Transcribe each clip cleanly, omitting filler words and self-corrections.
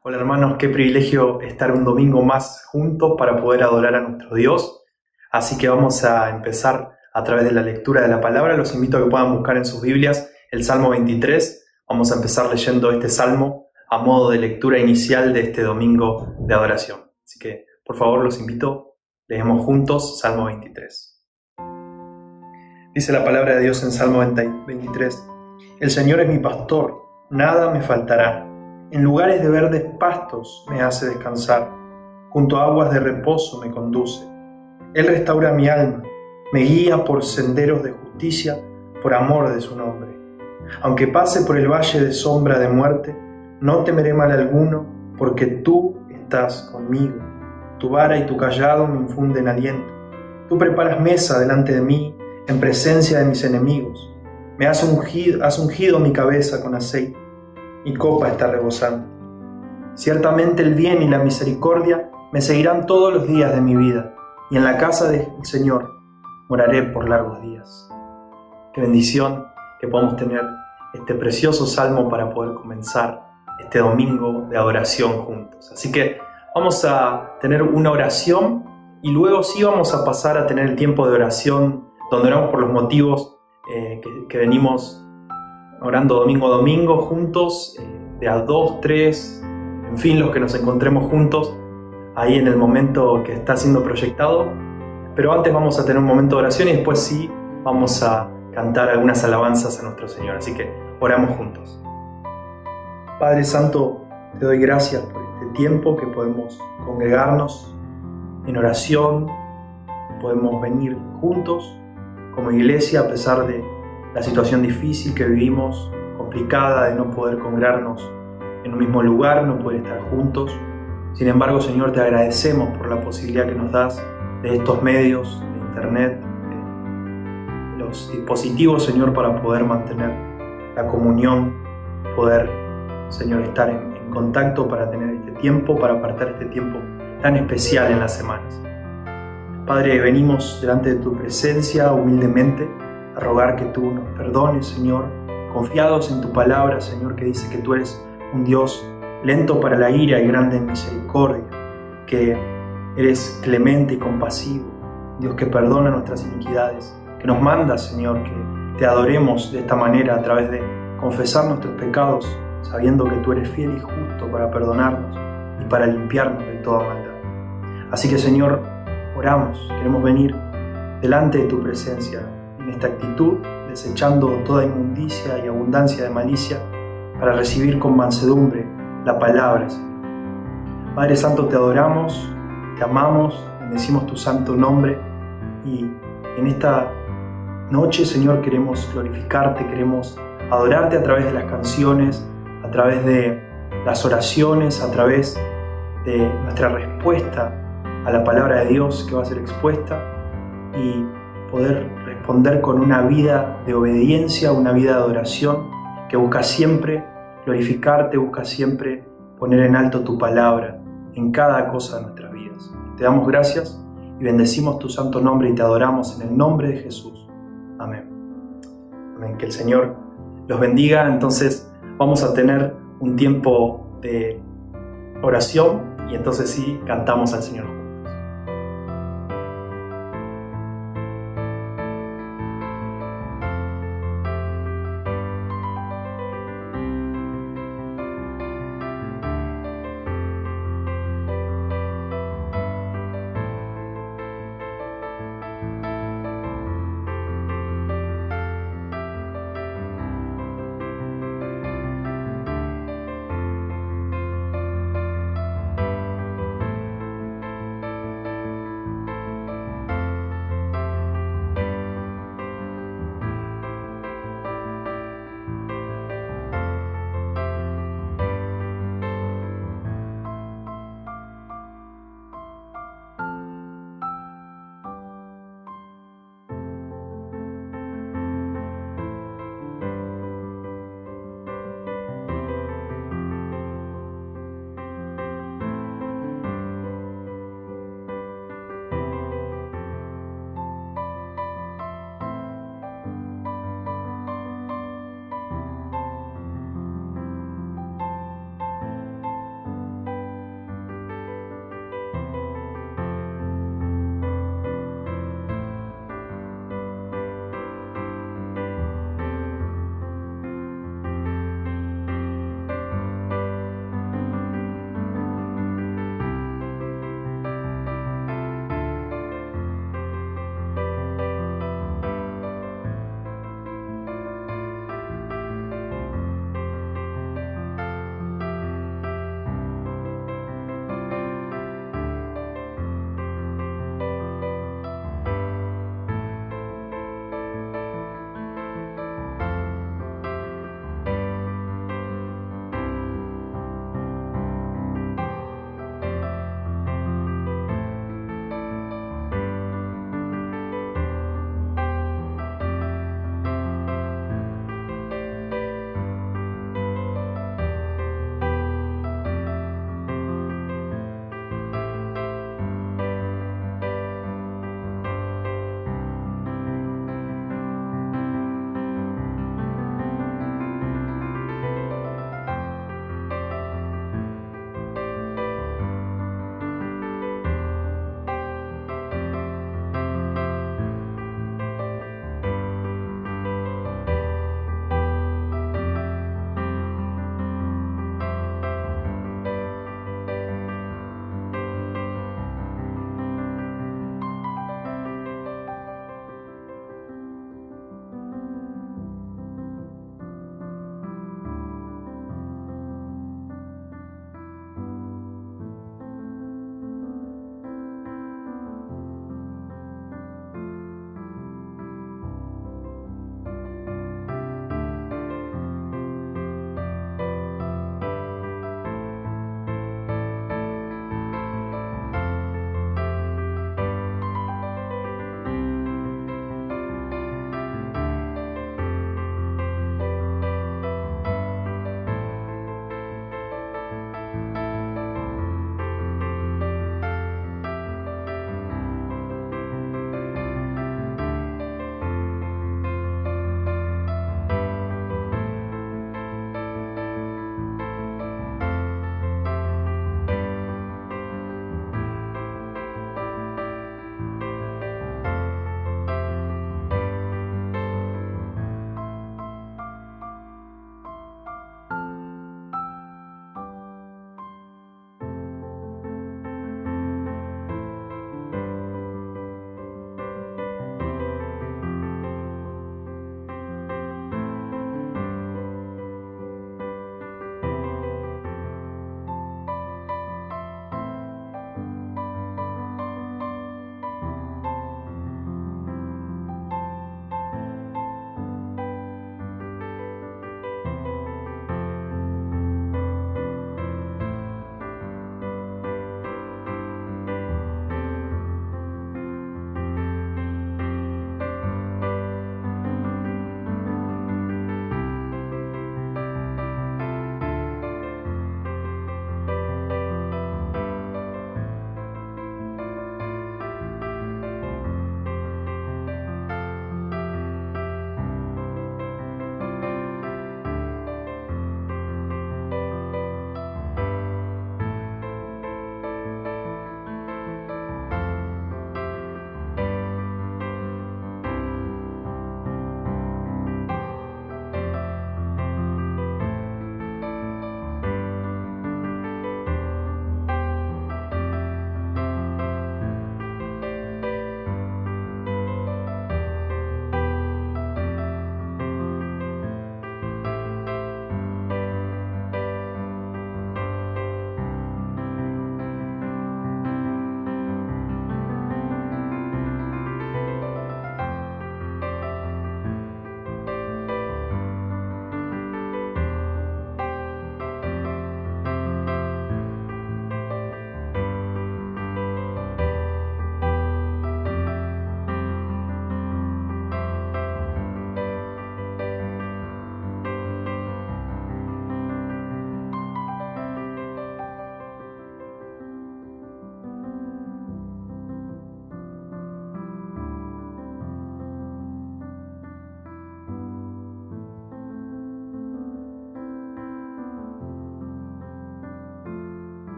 Hola hermanos, qué privilegio estar un domingo más juntos para poder adorar a nuestro Dios. Así que vamos a empezar a través de la lectura de la palabra. Los invito a que puedan buscar en sus Biblias el Salmo 23. Vamos a empezar leyendo este salmo a modo de lectura inicial de este domingo de adoración. Así que, por favor, los invito, leemos juntos Salmo 23. Dice la palabra de Dios en Salmo 23. El Señor es mi pastor, nada me faltará. En lugares de verdes pastos me hace descansar, junto a aguas de reposo me conduce. Él restaura mi alma, me guía por senderos de justicia, por amor de su nombre. Aunque pase por el valle de sombra de muerte, no temeré mal alguno, porque tú estás conmigo. Tu vara y tu cayado me infunden aliento. Tú preparas mesa delante de mí, en presencia de mis enemigos. Has ungido mi cabeza con aceite. Mi copa está rebosando. Ciertamente el bien y la misericordia me seguirán todos los días de mi vida, y en la casa del Señor moraré por largos días. Qué bendición que podamos tener este precioso salmo para poder comenzar este domingo de adoración juntos. Así que vamos a tener una oración y luego sí vamos a pasar a tener el tiempo de oración donde oramos por los motivos que venimos orando domingo a domingo juntos, de a 2, 3, en fin, los que nos encontremos juntos ahí en el momento que está siendo proyectado. Pero antes vamos a tener un momento de oración y después sí vamos a cantar algunas alabanzas a nuestro Señor. Así que oramos juntos. Padre Santo, te doy gracias por este tiempo que podemos congregarnos en oración, podemos venir juntos como iglesia a pesar de la situación difícil que vivimos, complicada, de no poder congregarnos en un mismo lugar, no poder estar juntos. Sin embargo, Señor, te agradecemos por la posibilidad que nos das de estos medios, de internet, de los dispositivos, Señor, para poder mantener la comunión, poder, Señor, estar en contacto para tener este tiempo, para apartar este tiempo tan especial en las semanas. Padre, venimos delante de tu presencia humildemente a rogar que tú nos perdones, Señor, confiados en tu palabra, Señor, que dice que tú eres un Dios lento para la ira y grande en misericordia, que eres clemente y compasivo, Dios que perdona nuestras iniquidades, que nos manda, Señor, que te adoremos de esta manera a través de confesar nuestros pecados, sabiendo que tú eres fiel y justo para perdonarnos y para limpiarnos de toda maldad. Así que, Señor, oramos, queremos venir delante de tu presencia en esta actitud, desechando toda inmundicia y abundancia de malicia, para recibir con mansedumbre la palabra, Señor. Padre Santo, te adoramos, te amamos, bendecimos tu santo nombre y en esta noche, Señor, queremos glorificarte, queremos adorarte a través de las canciones, a través de las oraciones, a través de nuestra respuesta a la palabra de Dios que va a ser expuesta y poder responder con una vida de obediencia, una vida de adoración que busca siempre glorificarte, busca siempre poner en alto tu palabra en cada cosa de nuestras vidas. Te damos gracias y bendecimos tu santo nombre y te adoramos en el nombre de Jesús. Amén. Amén. Que el Señor los bendiga. Entonces vamos a tener un tiempo de oración y entonces sí cantamos al Señor juntos.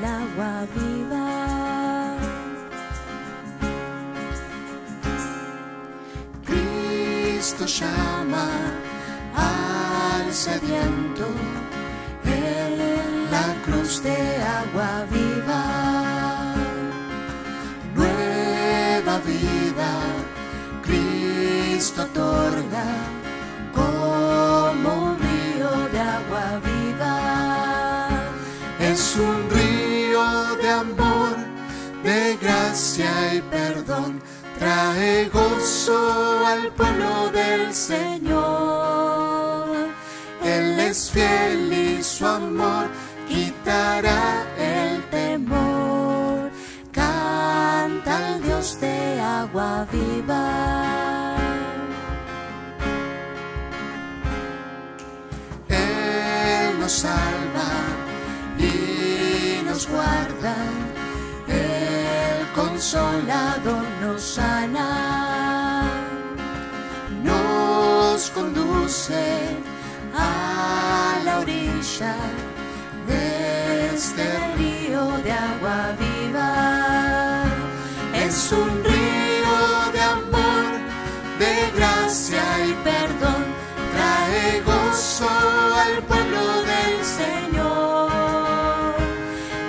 agua viva. Cristo llama al sediento en la cruz de agua viva. Nueva vida Cristo otorga como un río de agua viva. Es un río de amor, de gracia y perdón. Trae gozo al pueblo del Señor. Él es fiel y su amor quitará el temor. Canta al Dios de agua viva. Él nos salva y nos guarda. El Consolador nos sana, nos conduce a la orilla de este río de agua viva. Es un río de amor, de gracia y perdón. Trae gozo al pueblo del Señor.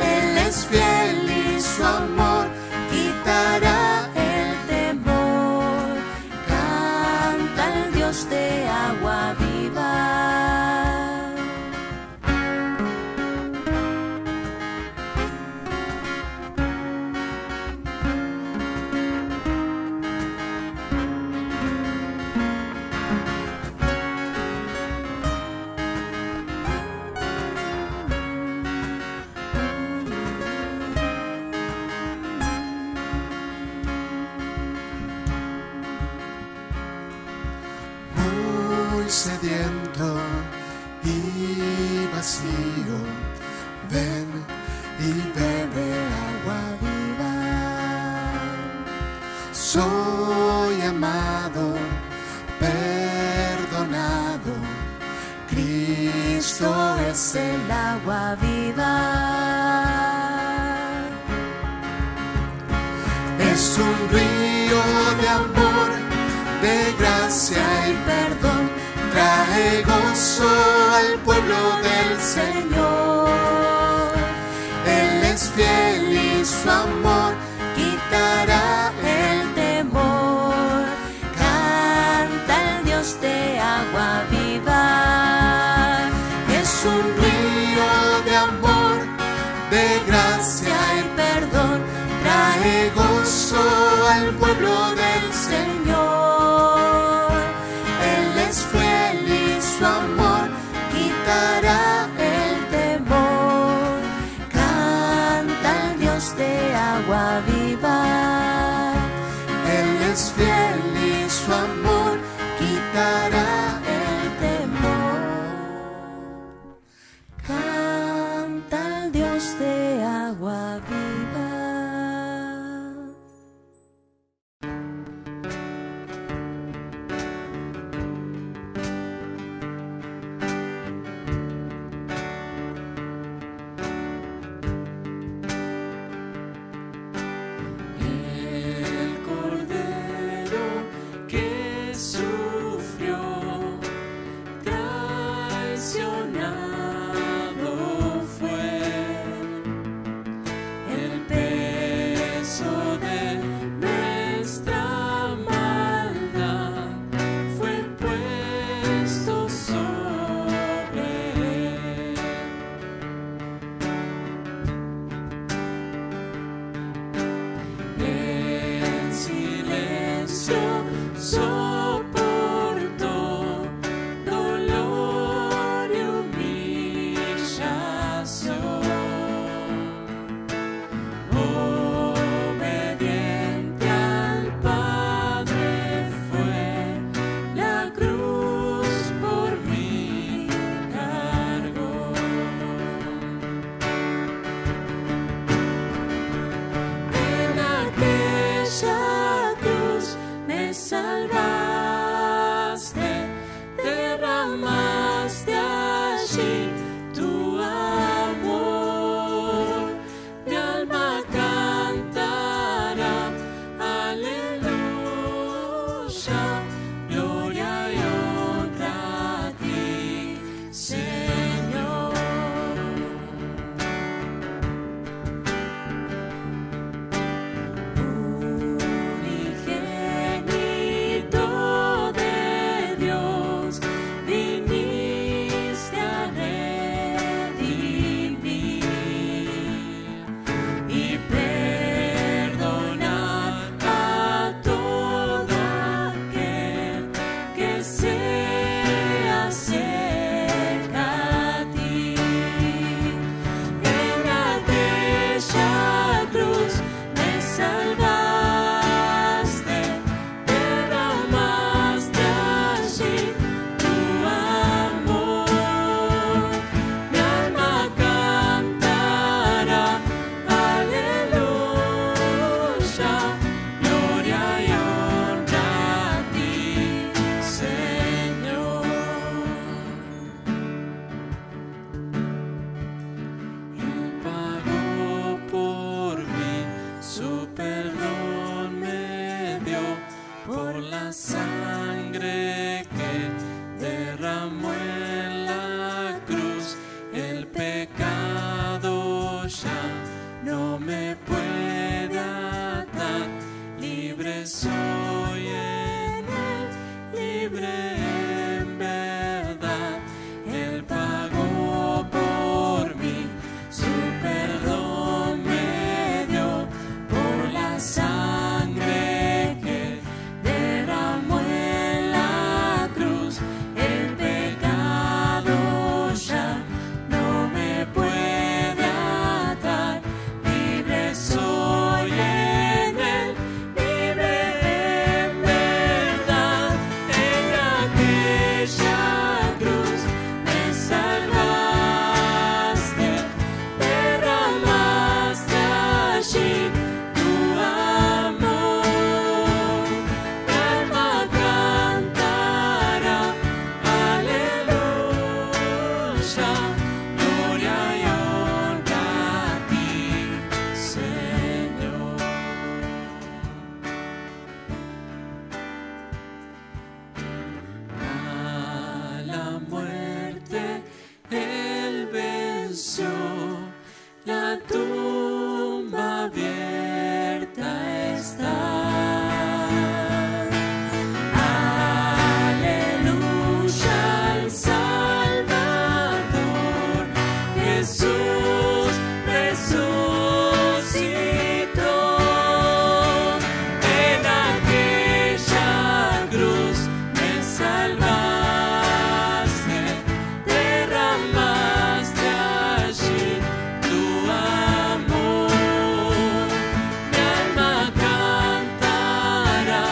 Él es fiel y su amor quitará el temor. Canta al Dios de agua viva. Sediento y vacío, ven y bebe agua viva. Soy amado, perdonado, Cristo es el agua viva. Es un río de amor, de gracia y perdón. Trae gozo al pueblo del Señor. Él es fiel y su amor quitará el temor. Canta el Dios de agua viva. Es un río de amor, de gracia y perdón. Trae gozo al pueblo del Señor. Él es fiel y su amor quitará el temor. Canta el Dios de agua viva. Él es fiel y su amor quitará el temor. Canta el Dios de agua viva. no me puede atar. Libre soy en Él, libre en verdad. Él pagó por mí, su perdón me dio por la sangre que derramó en la cruz. El pecado ya no me puede atar. Libre soy en Él, libre en verdad. En aquella cruz me salvaste, derramaste allí tu amor. Mi alma cantará, aleluya, gloria y honra a ti, Señor. A la muerte Él venció, la tumba abierta está. Aleluya al Salvador, Jesús resucitó. En aquella cruz me salvaste, derramaste allí tu amor. Mi alma cantará,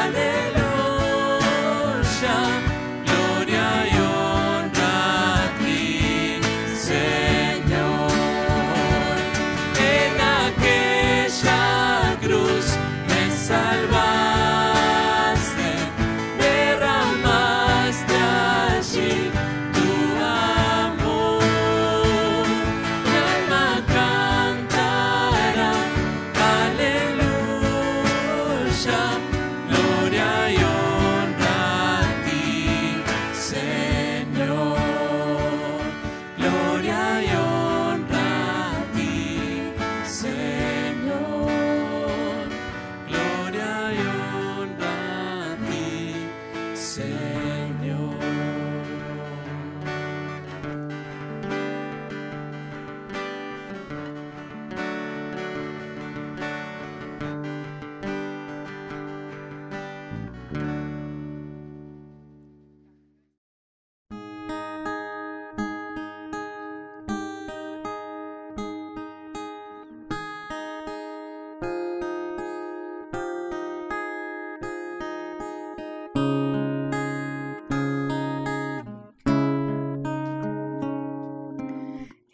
aleluya, gloria y honra a ti, Señor. En aquella cruz me salvaste, derramaste allí tu amor. Mi alma cantará, aleluya, gloria y honra a ti, Señor. Gloria y honra a ti, Señor. Gloria y honra a ti, Señor.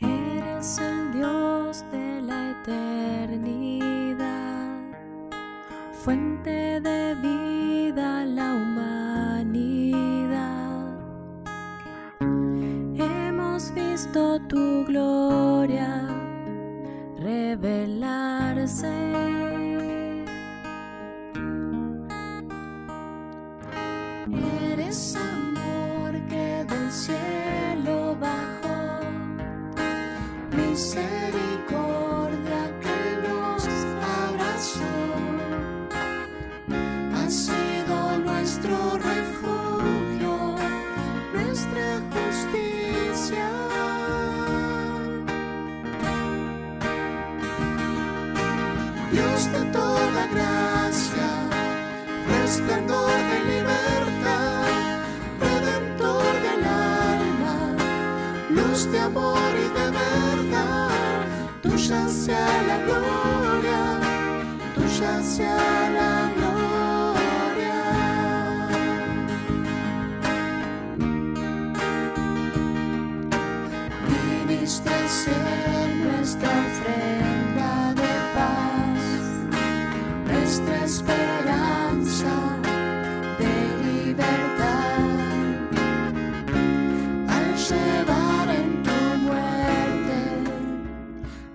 Eres el Dios de la eternidad, fuente de vida a la humanidad. Hemos visto tu gloria revelarse. Eres amor que del cielo bajó, misericordia que nos abrazó. Has sido nuestro refugio, nuestra justicia. Dios de toda gracia, resplandor de libertad, redentor del alma, luz de amor y de verdad. Tuya sea la gloria, tuya sea la gloria. Viniste a ser nuestra ofrenda de paz, nuestra esperanza de libertad. Al llevar en tu muerte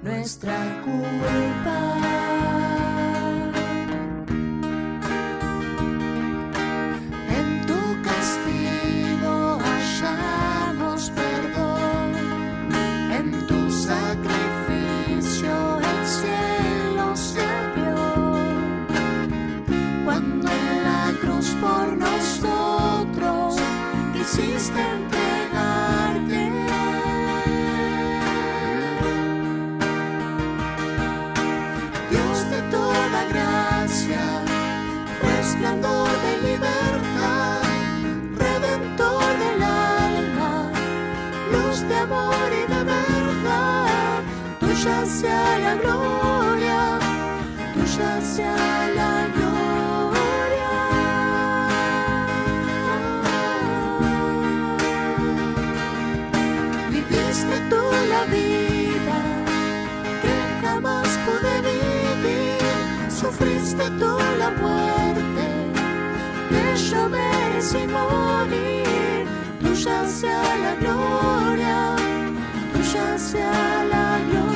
nuestra culpa, en tu castigo hallamos perdón, en tu sacrificio el quisiste entregarte. Dios de toda gracia, resplandor de libertad, redentor del alma, luz de amor y de verdad, tuya sea la gloria, tuya sea la gloria. Viviste tú la vida que jamás pude vivir, sufriste tú la muerte que yo merecí morir, tuya sea la gloria, tuya sea la gloria.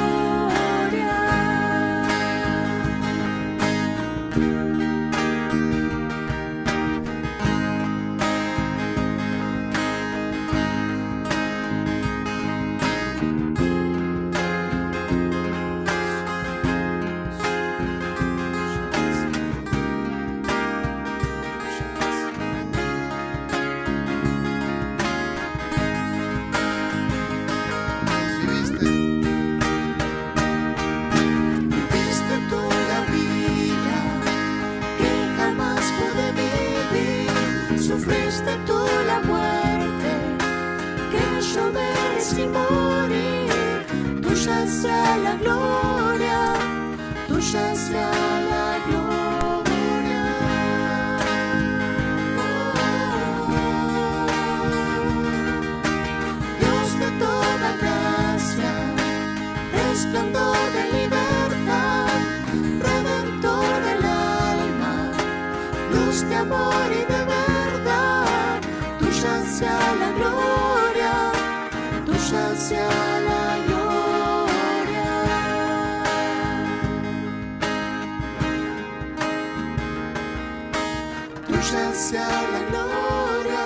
Viviste tú la vida que jamás pude vivir, sufriste tú la muerte que yo merecí morir, tuya sea la gloria, tuya sea la gloria. Dios de toda gracia, resplandor de libertad, redentor del alma, luz de amor y de verdad, tuya sea la gloria, tuya sea la gloria. Tuya sea la gloria,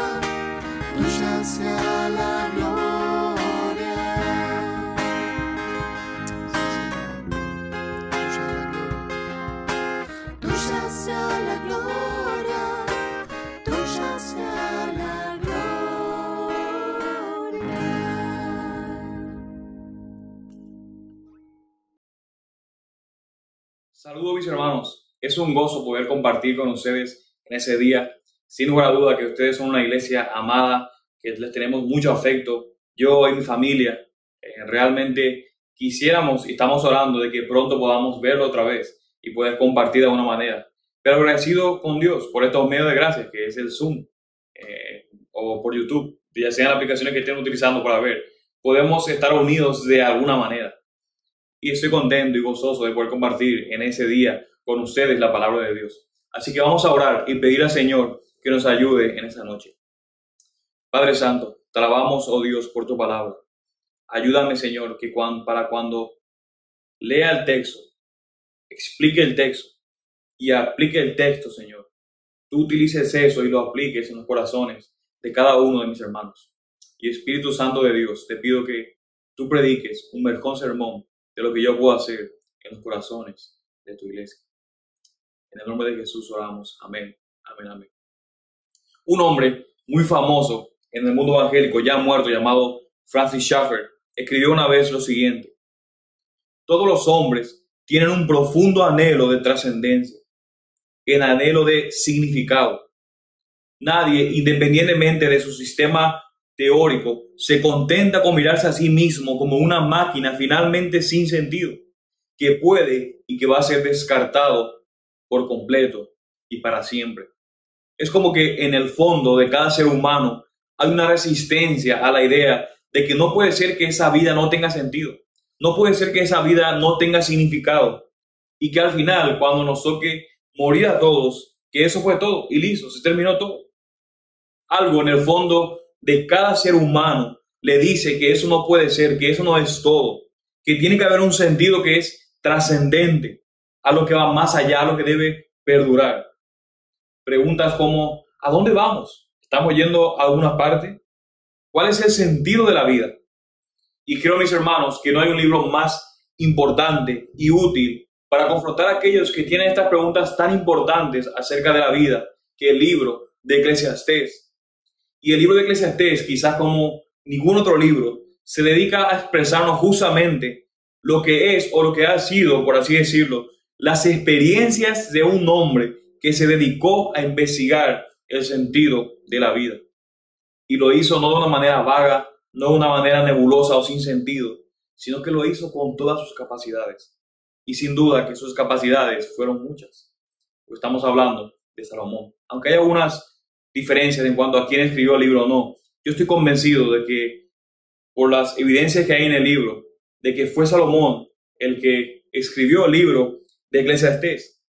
tuya sea la gloria. Tuya sea la gloria, tuya sea la gloria. Saludos mis hermanos, es un gozo poder compartir con ustedes en ese día. Sin lugar a duda que ustedes son una iglesia amada, que les tenemos mucho afecto. Yo y mi familia realmente quisiéramos y estamos orando de que pronto podamos verlo otra vez y poder compartir de alguna manera. Pero agradecido con Dios por estos medios de gracia, que es el Zoom o por YouTube, ya sean las aplicaciones que estén utilizando para ver, podemos estar unidos de alguna manera. Y estoy contento y gozoso de poder compartir en ese día con ustedes la palabra de Dios. Así que vamos a orar y pedir al Señor que nos ayude en esta noche. Padre Santo, te alabamos, oh Dios, por tu palabra. Ayúdame, Señor, que para cuando lea el texto, explique el texto y aplique el texto, Señor, tú utilices eso y lo apliques en los corazones de cada uno de mis hermanos. Y Espíritu Santo de Dios, te pido que tú prediques un mejor sermón de lo que yo puedo hacer en los corazones de tu iglesia. En el nombre de Jesús oramos. Amén, amén, amén. Un hombre muy famoso en el mundo evangélico, ya muerto, llamado Francis Schaeffer, escribió una vez lo siguiente: todos los hombres tienen un profundo anhelo de trascendencia, el anhelo de significado. Nadie, independientemente de su sistema teórico, se contenta con mirarse a sí mismo como una máquina finalmente sin sentido, que puede y que va a ser descartado por completo y para siempre. Es como que en el fondo de cada ser humano hay una resistencia a la idea de que no puede ser que esa vida no tenga sentido, no puede ser que esa vida no tenga significado, y que al final, cuando nos toque morir a todos, que eso fue todo y listo, se terminó todo. Algo en el fondo de cada ser humano le dice que eso no puede ser, que eso no es todo, que tiene que haber un sentido que es trascendente, a lo que va más allá, a lo que debe perdurar. Preguntas como: ¿a dónde vamos? ¿Estamos yendo a alguna parte? ¿Cuál es el sentido de la vida? Y creo, mis hermanos, que no hay un libro más importante y útil para confrontar a aquellos que tienen estas preguntas tan importantes acerca de la vida que el libro de Eclesiastés. Y el libro de Eclesiastés, quizás como ningún otro libro, se dedica a expresarnos justamente lo que es o lo que ha sido, por así decirlo, las experiencias de un hombre que se dedicó a investigar el sentido de la vida. Y lo hizo no de una manera vaga, no de una manera nebulosa o sin sentido, sino que lo hizo con todas sus capacidades. Y sin duda que sus capacidades fueron muchas. Estamos hablando de Salomón. Aunque hay algunas diferencias en cuanto a quién escribió el libro o no, yo estoy convencido de que por las evidencias que hay en el libro, de que fue Salomón el que escribió el libro de Eclesiastés.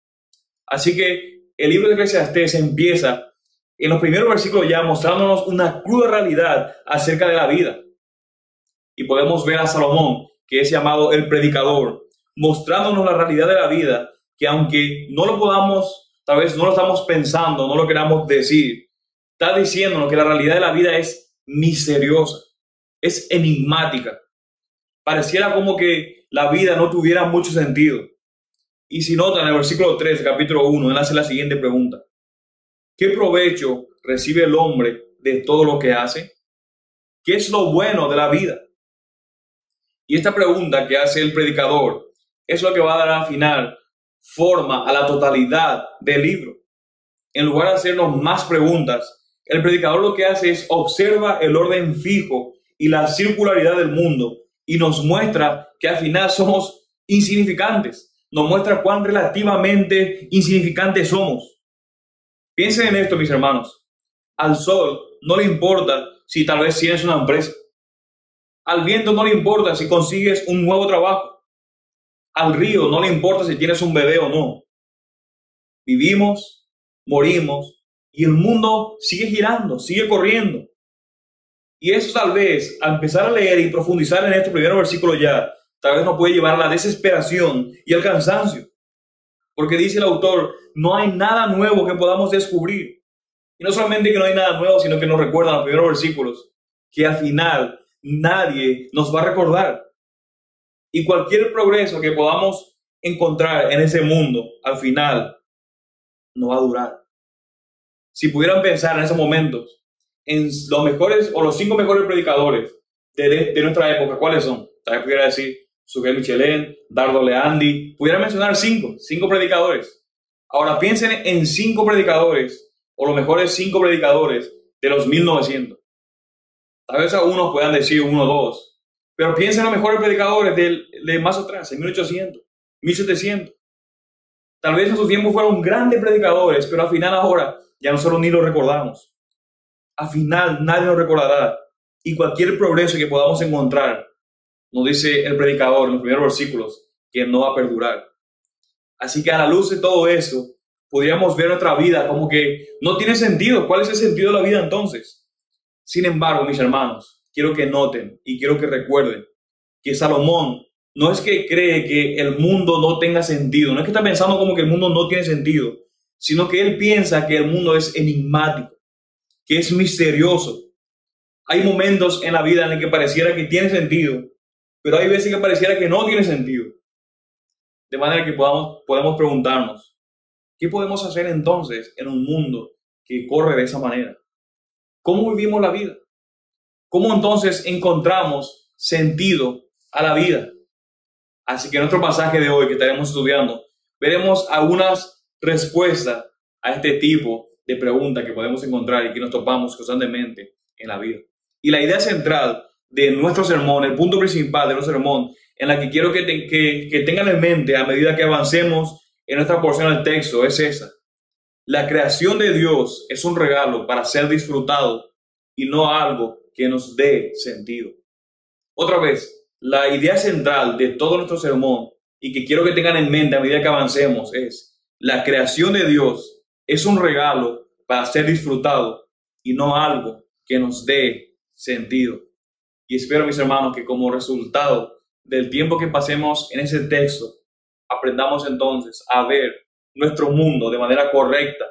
Así que el libro de Eclesiastés empieza en los primeros versículos ya mostrándonos una cruda realidad acerca de la vida. Y podemos ver a Salomón, que es llamado el predicador, mostrándonos la realidad de la vida, que aunque no lo podamos, tal vez no lo estamos pensando, no lo queramos decir, está diciéndonos que la realidad de la vida es misteriosa, es enigmática. Pareciera como que la vida no tuviera mucho sentido. Y si notan en el versículo 3, capítulo 1, él hace la siguiente pregunta: ¿qué provecho recibe el hombre de todo lo que hace? ¿Qué es lo bueno de la vida? Y esta pregunta que hace el predicador es lo que va a dar al final forma a la totalidad del libro. En lugar de hacernos más preguntas, el predicador lo que hace es observa el orden fijo y la circularidad del mundo y nos muestra que al final somos insignificantes. Nos muestra cuán relativamente insignificantes somos. Piensen en esto, mis hermanos. Al sol no le importa si tal vez tienes una empresa. Al viento no le importa si consigues un nuevo trabajo. Al río no le importa si tienes un bebé o no. Vivimos, morimos y el mundo sigue girando, sigue corriendo. Y eso tal vez, al empezar a leer y profundizar en este primer versículo ya, tal vez nos puede llevar a la desesperación y al cansancio. Porque dice el autor, no hay nada nuevo que podamos descubrir. Y no solamente que no hay nada nuevo, sino que nos recuerdan los primeros versículos, que al final nadie nos va a recordar. Y cualquier progreso que podamos encontrar en ese mundo, al final, no va a durar. Si pudieran pensar en esos momentos, en los mejores o los 5 mejores predicadores de nuestra época, ¿cuáles son? Tal vez pudiera decir Suger Michelén, Dardo Leandi, pudiera mencionar 5 predicadores. Ahora piensen en 5 predicadores, o los mejores 5 predicadores de los 1900. Tal vez algunos puedan decir 1 o 2, pero piensen en los mejores predicadores de más atrás, en 1800, 1700. Tal vez en su tiempo fueron grandes predicadores, pero al final ahora ya nosotros ni lo recordamos. Al final nadie nos recordará, y cualquier progreso que podamos encontrar, nos dice el predicador en los primeros versículos, que no va a perdurar. Así que a la luz de todo eso, podríamos ver nuestra vida como que no tiene sentido. ¿Cuál es el sentido de la vida entonces? Sin embargo, mis hermanos, quiero que noten y quiero que recuerden que Salomón no es que cree que el mundo no tenga sentido, no es que está pensando como que el mundo no tiene sentido, sino que él piensa que el mundo es enigmático, que es misterioso. Hay momentos en la vida en el que pareciera que tiene sentido, pero hay veces que pareciera que no tiene sentido. De manera que podemos preguntarnos, ¿qué podemos hacer entonces en un mundo que corre de esa manera? ¿Cómo vivimos la vida? ¿Cómo entonces encontramos sentido a la vida? Así que en nuestro pasaje de hoy que estaremos estudiando, veremos algunas respuestas a este tipo de preguntas que podemos encontrar y que nos topamos constantemente en la vida. Y la idea central de nuestro sermón, el punto principal de nuestro sermón, en la que quiero que tengan en mente a medida que avancemos en nuestra porción del texto, es esa. La creación de Dios es un regalo para ser disfrutado y no algo que nos dé sentido. Otra vez, la idea central de todo nuestro sermón y que quiero que tengan en mente a medida que avancemos es: la creación de Dios es un regalo para ser disfrutado y no algo que nos dé sentido. Y espero, mis hermanos, que como resultado del tiempo que pasemos en ese texto, aprendamos entonces a ver nuestro mundo de manera correcta,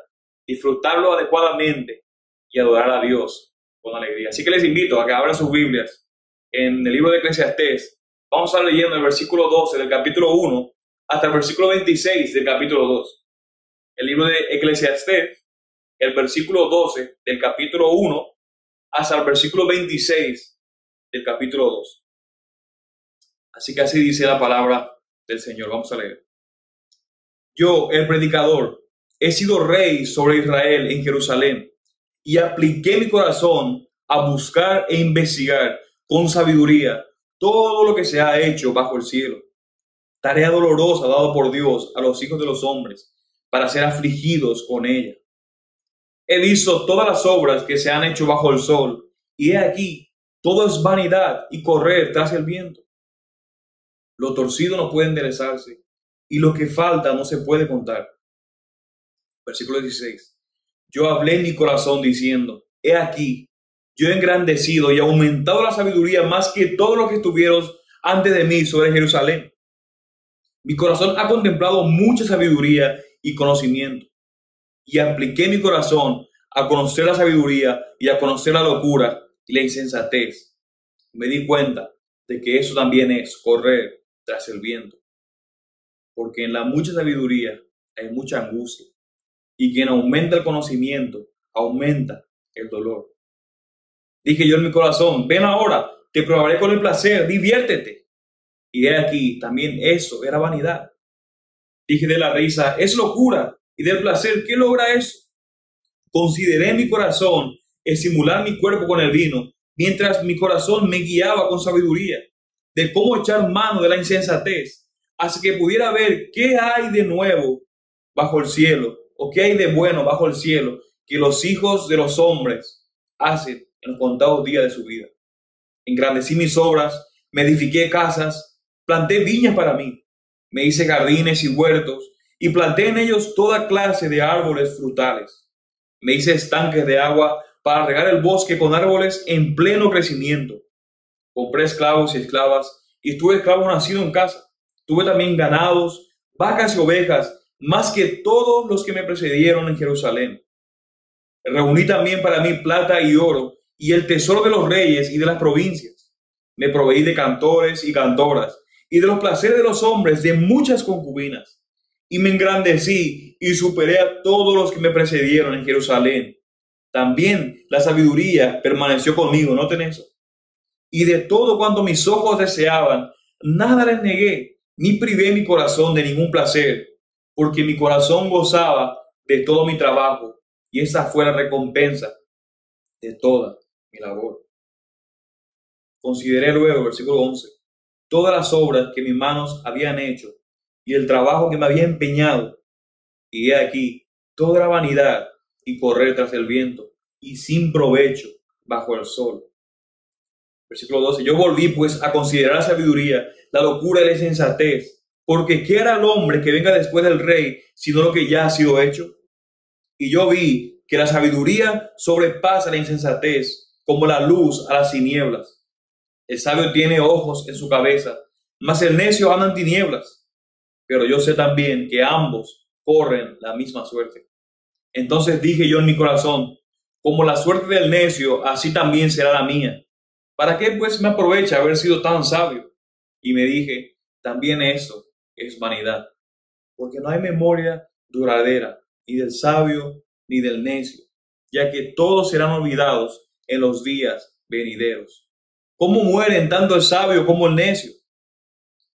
disfrutarlo adecuadamente y adorar a Dios con alegría. Así que les invito a que abran sus Biblias en el libro de Eclesiastés. Vamos a estar leyendo el versículo 12 del capítulo 1 hasta el versículo 26 del capítulo 2. El libro de Eclesiastés, el versículo 12 del capítulo 1 hasta el versículo 26 del capítulo 2. Así que así dice la palabra del Señor. Vamos a leer. Yo, el predicador, he sido rey sobre Israel en Jerusalén y apliqué mi corazón a buscar e investigar con sabiduría todo lo que se ha hecho bajo el cielo. Tarea dolorosa dada por Dios a los hijos de los hombres para ser afligidos con ella. He visto todas las obras que se han hecho bajo el sol y he aquí, todo es vanidad y correr tras el viento. Lo torcido no puede enderezarse y lo que falta no se puede contar. Versículo 16. Yo hablé en mi corazón diciendo, he aquí, yo he engrandecido y aumentado la sabiduría más que todos los que estuvieron antes de mí sobre Jerusalén. Mi corazón ha contemplado mucha sabiduría y conocimiento. Y apliqué mi corazón a conocer la sabiduría y a conocer la locura y la insensatez. Me di cuenta de que eso también es correr tras el viento. Porque en la mucha sabiduría hay mucha angustia. Y quien aumenta el conocimiento, aumenta el dolor. Dije yo en mi corazón, ven ahora, te probaré con el placer, diviértete. Y he aquí, también eso era vanidad. Dije de la risa, es locura. Y del placer, ¿qué logra eso? Consideré en mi corazón estimular mi cuerpo con el vino, mientras mi corazón me guiaba con sabiduría, de cómo echar mano de la insensatez, hasta que pudiera ver qué hay de nuevo bajo el cielo, o qué hay de bueno bajo el cielo, que los hijos de los hombres hacen en los contados días de su vida. Engrandecí mis obras, me edifiqué casas, planté viñas para mí, me hice jardines y huertos, y planté en ellos toda clase de árboles frutales. Me hice estanques de agua para regar el bosque con árboles en pleno crecimiento. Compré esclavos y esclavas, y tuve esclavos nacidos en casa. Tuve también ganados, vacas y ovejas, más que todos los que me precedieron en Jerusalén. Reuní también para mí plata y oro, y el tesoro de los reyes y de las provincias. Me proveí de cantores y cantoras, y de los placeres de los hombres de muchas concubinas. Y me engrandecí y superé a todos los que me precedieron en Jerusalén. También la sabiduría permaneció conmigo, ¿noten eso? Y de todo cuanto mis ojos deseaban, nada les negué, ni privé mi corazón de ningún placer, porque mi corazón gozaba de todo mi trabajo, y esa fue la recompensa de toda mi labor. Consideré luego, versículo 11, todas las obras que mis manos habían hecho, y el trabajo que me había empeñado, y he aquí, toda era vanidad y correr tras el viento, y sin provecho bajo el sol. Versículo 12, yo volví pues a considerar la sabiduría, la locura y la insensatez, porque ¿qué hará el hombre que venga después del rey, sino lo que ya ha sido hecho? Y yo vi que la sabiduría sobrepasa la insensatez, como la luz a las tinieblas. El sabio tiene ojos en su cabeza, mas el necio anda en tinieblas. Pero yo sé también que ambos corren la misma suerte. Entonces dije yo en mi corazón, como la suerte del necio, así también será la mía. ¿Para qué pues me aprovecha haber sido tan sabio? Y me dije, también eso es vanidad, porque no hay memoria duradera, ni del sabio ni del necio, ya que todos serán olvidados en los días venideros. ¿Cómo mueren tanto el sabio como el necio?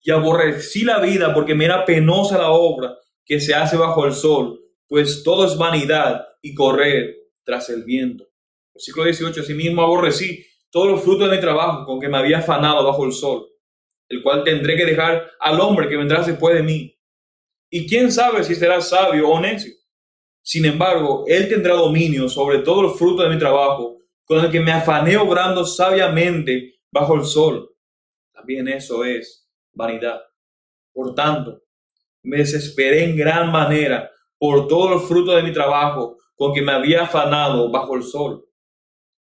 Y aborrecí la vida porque me era penosa la obra que se hace bajo el sol, pues todo es vanidad y correr tras el viento. Versículo 18, asimismo aborrecí todos los frutos de mi trabajo con que me había afanado bajo el sol, el cual tendré que dejar al hombre que vendrá después de mí. Y quién sabe si será sabio o necio. Sin embargo, él tendrá dominio sobre todo el fruto de mi trabajo, con el que me afané obrando sabiamente bajo el sol. También eso es vanidad. Por tanto, me desesperé en gran manera por todo el fruto de mi trabajo con que me había afanado bajo el sol.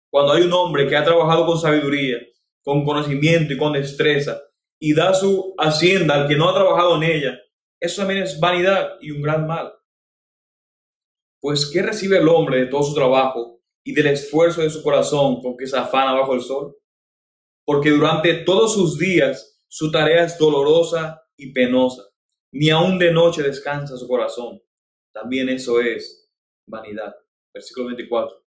Cuando hay un hombre que ha trabajado con sabiduría, con conocimiento y con destreza, y da su hacienda al que no ha trabajado en ella, eso también es vanidad y un gran mal. Pues, ¿qué recibe el hombre de todo su trabajo y del esfuerzo de su corazón con que se afana bajo el sol? Porque durante todos sus días su tarea es dolorosa y penosa, ni aun de noche descansa su corazón. También eso es vanidad. Versículo 24.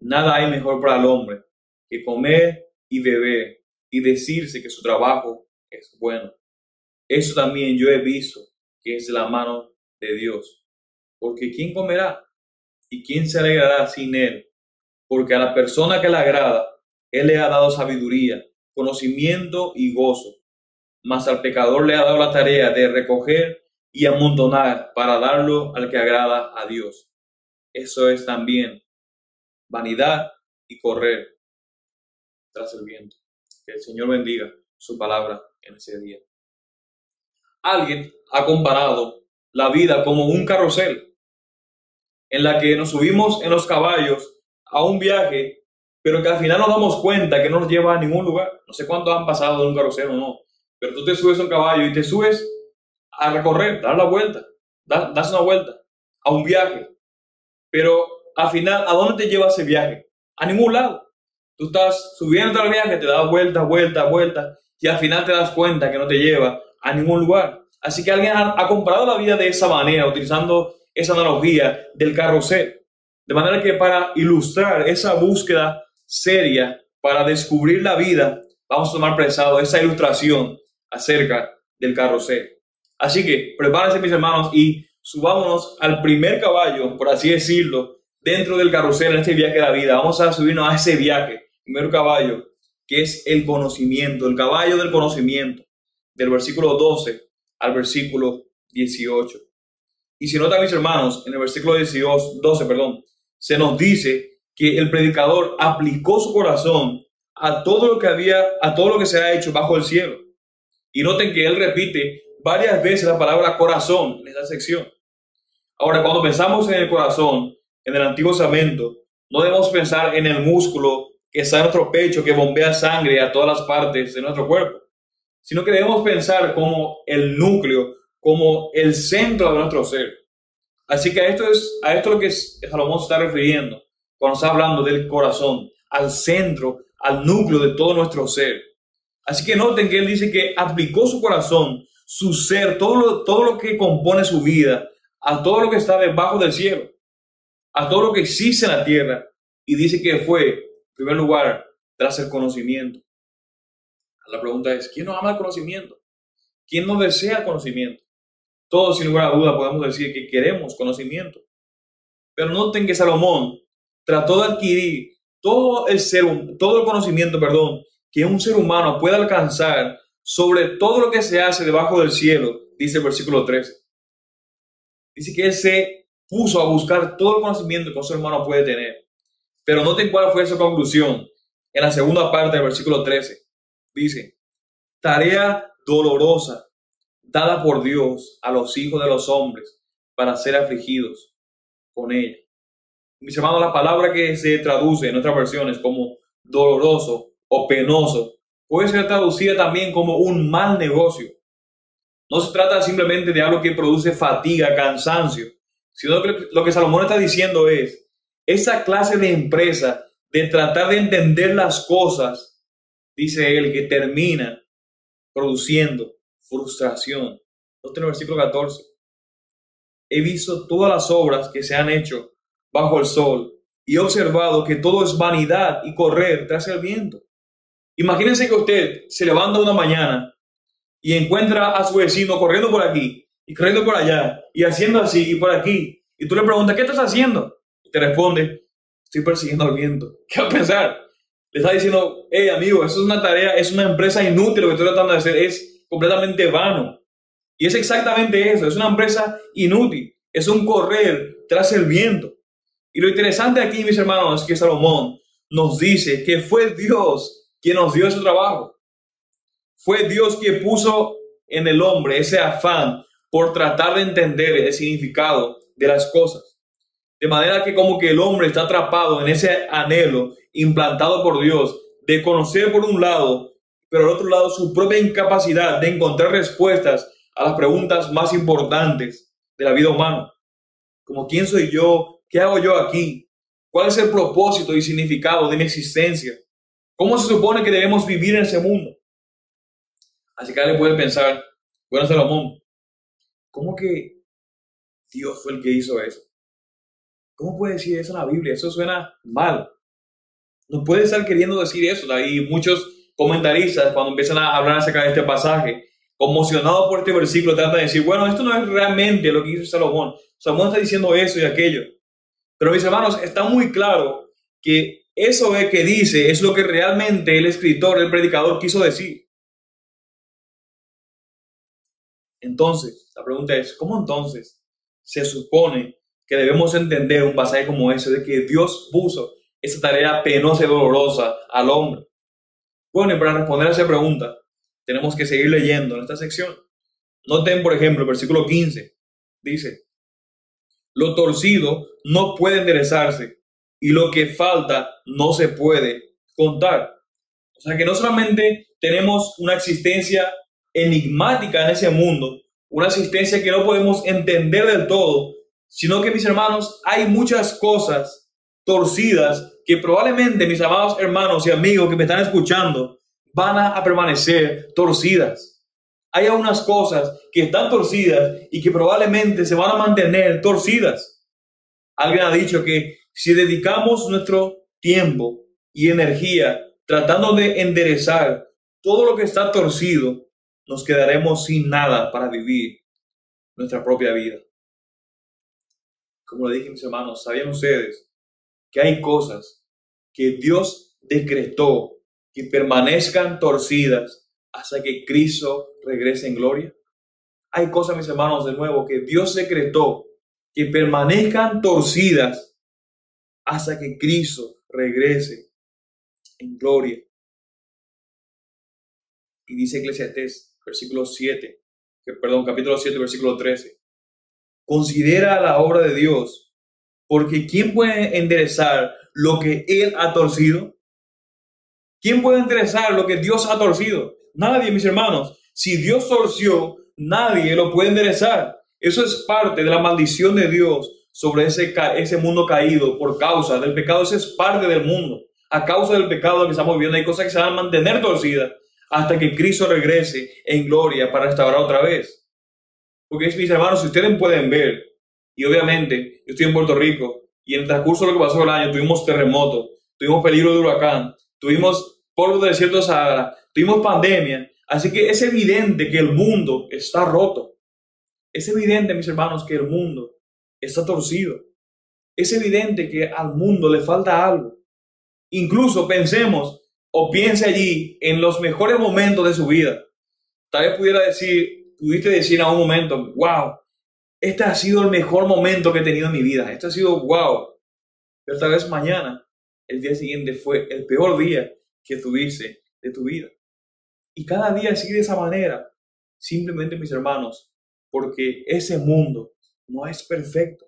Nada hay mejor para el hombre que comer y beber y decirse que su trabajo es bueno. Eso también yo he visto que es la mano de Dios. Porque ¿quién comerá y quién se alegrará sin él? Porque a la persona que le agrada, él le ha dado sabiduría, conocimiento y gozo. Mas al pecador le ha dado la tarea de recoger y amontonar para darlo al que agrada a Dios. Eso es también vanidad y correr tras el viento. Que el Señor bendiga su palabra en ese día. Alguien ha comparado la vida como un carrusel en la que nos subimos en los caballos a un viaje, pero que al final nos damos cuenta que no nos lleva a ningún lugar. No sé cuántos han pasado de un carrusel o no, pero tú te subes a un caballo y te subes a recorrer, dar la vuelta, das una vuelta a un viaje, pero al final, ¿a dónde te lleva ese viaje? A ningún lado. Tú estás subiendo al viaje, te das vuelta, y al final te das cuenta que no te lleva a ningún lugar. Así que alguien ha comparado la vida de esa manera, utilizando esa analogía del carrusel. De manera que para ilustrar esa búsqueda seria, para descubrir la vida, vamos a tomar prestado esa ilustración acerca del carrusel. Así que prepárense, mis hermanos, y subámonos al primer caballo, por así decirlo, dentro del carrusel en este viaje de la vida. Vamos a subirnos a ese viaje, primer caballo, que es el conocimiento, el caballo del conocimiento, del versículo 12 al versículo 18. Y si notan, mis hermanos, en el versículo 12, se nos dice que el predicador aplicó su corazón a todo lo que se ha hecho bajo el cielo. Y noten que él repite varias veces la palabra corazón en esta sección. Ahora, cuando pensamos en el corazón, en el Antiguo Testamento, no debemos pensar en el músculo que está en nuestro pecho, que bombea sangre a todas las partes de nuestro cuerpo, sino que debemos pensar como el núcleo, como el centro de nuestro ser. Así que a esto es lo que Salomón se está refiriendo cuando está hablando del corazón, al centro, al núcleo de todo nuestro ser. Así que noten que él dice que aplicó su corazón, su ser, todo lo que compone su vida, a todo lo que está debajo del cielo, a todo lo que existe en la tierra, y dice que fue, en primer lugar, tras el conocimiento. La pregunta es, ¿quién nos ama el conocimiento? ¿Quién nos desea el conocimiento? Todos, sin lugar a duda, podemos decir que queremos conocimiento. Pero noten que Salomón trató de adquirir todo el conocimiento, que un ser humano pueda alcanzar sobre todo lo que se hace debajo del cielo, dice el versículo 13. Dice que él se puso a buscar todo el conocimiento que un ser humano puede tener. Pero noten cuál fue su conclusión en la segunda parte del versículo 13. Dice, tarea dolorosa dada por Dios a los hijos de los hombres para ser afligidos con ella. Mis hermanos, la palabra que se traduce en otras versiones como doloroso o penoso puede ser traducida también como un mal negocio. No se trata simplemente de algo que produce fatiga, cansancio, sino que lo que Salomón está diciendo es esa clase de empresa de tratar de entender las cosas, dice él, que termina produciendo frustración. Noten el versículo 14. He visto todas las obras que se han hecho bajo el sol y he observado que todo es vanidad y correr tras el viento. Imagínense que usted se levanta una mañana y encuentra a su vecino corriendo por aquí y corriendo por allá y haciendo así y por aquí. Y tú le preguntas, ¿qué estás haciendo? Y te responde, estoy persiguiendo al viento. ¿Qué va a pensar? Le está diciendo, hey amigo, eso es una tarea, es una empresa inútil, lo que estoy tratando de hacer es completamente vano. Y es exactamente eso, es una empresa inútil, es un correr tras el viento. Y lo interesante aquí, mis hermanos, es que Salomón nos dice que fue Dios quien nos dio ese trabajo. Fue Dios quien puso en el hombre ese afán por tratar de entender el significado de las cosas. De manera que como que el hombre está atrapado en ese anhelo implantado por Dios de conocer por un lado, pero al otro lado su propia incapacidad de encontrar respuestas a las preguntas más importantes de la vida humana. Como ¿quién soy yo? ¿Qué hago yo aquí? ¿Cuál es el propósito y significado de mi existencia? ¿Cómo se supone que debemos vivir en ese mundo? Así que alguien puede pensar, bueno, Salomón, ¿cómo que Dios fue el que hizo eso? ¿Cómo puede decir eso en la Biblia? Eso suena mal. No puede estar queriendo decir eso. Y muchos comentaristas, cuando empiezan a hablar acerca de este pasaje, conmocionados por este versículo, tratan de decir, bueno, esto no es realmente lo que hizo Salomón. Salomón está diciendo eso y aquello. Pero mis hermanos, está muy claro que eso que dice es lo que realmente el escritor, el predicador quiso decir. Entonces, la pregunta es, ¿cómo entonces se supone que debemos entender un pasaje como ese de que Dios puso esa tarea penosa y dolorosa al hombre? Bueno, y para responder a esa pregunta, tenemos que seguir leyendo en esta sección. Noten, por ejemplo, el versículo 15. Dice, lo torcido no puede enderezarse y lo que falta no se puede contar. O sea que no solamente tenemos una existencia enigmática en ese mundo, una existencia que no podemos entender del todo, sino que, mis hermanos, hay muchas cosas torcidas que probablemente, mis amados hermanos y amigos que me están escuchando, van a permanecer torcidas. Hay algunas cosas que están torcidas y que probablemente se van a mantener torcidas. Alguien ha dicho que si dedicamos nuestro tiempo y energía tratando de enderezar todo lo que está torcido, nos quedaremos sin nada para vivir nuestra propia vida. Como le dije, mis hermanos, ¿sabían ustedes que hay cosas que Dios decretó que permanezcan torcidas hasta que Cristo regrese en gloria? Hay cosas, mis hermanos, de nuevo, que Dios decretó que permanezcan torcidas hasta que Cristo regrese en gloria. Y dice Eclesiastés, capítulo 7, versículo 13. Considera la obra de Dios, porque ¿quién puede enderezar lo que Él ha torcido? ¿Quién puede enderezar lo que Dios ha torcido? Nadie, mis hermanos. Si Dios torció, nadie lo puede enderezar. Eso es parte de la maldición de Dios sobre ese mundo caído por causa del pecado. Eso es parte del mundo. A causa del pecado que estamos viviendo, hay cosas que se van a mantener torcidas hasta que Cristo regrese en gloria para restaurar otra vez. Porque, mis hermanos, si ustedes pueden ver, y obviamente yo estoy en Puerto Rico, y en el transcurso de lo que pasó el año, tuvimos terremotos, tuvimos peligro de huracán, tuvimos polvo del desierto de Sahara, tuvimos pandemia. Así que es evidente que el mundo está roto. Es evidente, mis hermanos, que el mundo está torcido. Es evidente que al mundo le falta algo. Incluso pensemos o piense allí en los mejores momentos de su vida. Tal vez pudiste decir a un momento, wow, este ha sido el mejor momento que he tenido en mi vida. Este ha sido wow. Pero tal vez mañana, el día siguiente, fue el peor día que tuviste de tu vida. Y cada día sigue de esa manera. Simplemente, mis hermanos, porque ese mundo no es perfecto.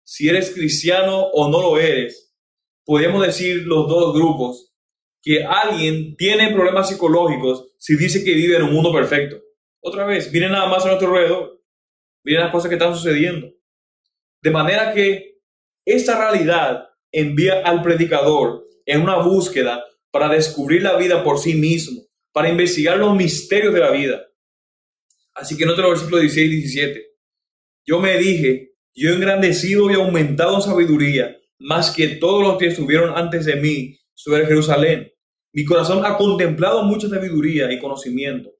Si eres cristiano o no lo eres, podemos decir los dos grupos que alguien tiene problemas psicológicos si dice que vive en un mundo perfecto. Otra vez, miren nada más a nuestro alrededor. Miren las cosas que están sucediendo. De manera que esta realidad envía al predicador en una búsqueda para descubrir la vida por sí mismo, para investigar los misterios de la vida. Así que noten los versículos 16 y 17. Yo me dije, yo he engrandecido y aumentado en sabiduría, más que todos los que estuvieron antes de mí sobre Jerusalén. Mi corazón ha contemplado mucha sabiduría y conocimiento.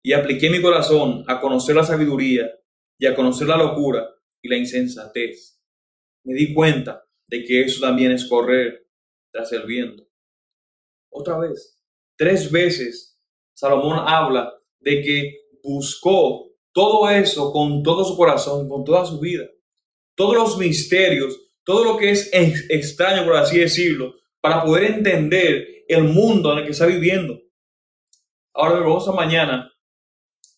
Y apliqué mi corazón a conocer la sabiduría y a conocer la locura y la insensatez. Me di cuenta de que eso también es correr tras el viento. Otra vez, 3 veces Salomón habla de que buscó todo eso con todo su corazón, con toda su vida. Todos los misterios, todo lo que es extraño, por así decirlo, para poder entender el mundo en el que está viviendo. Ahora vamos a mañana,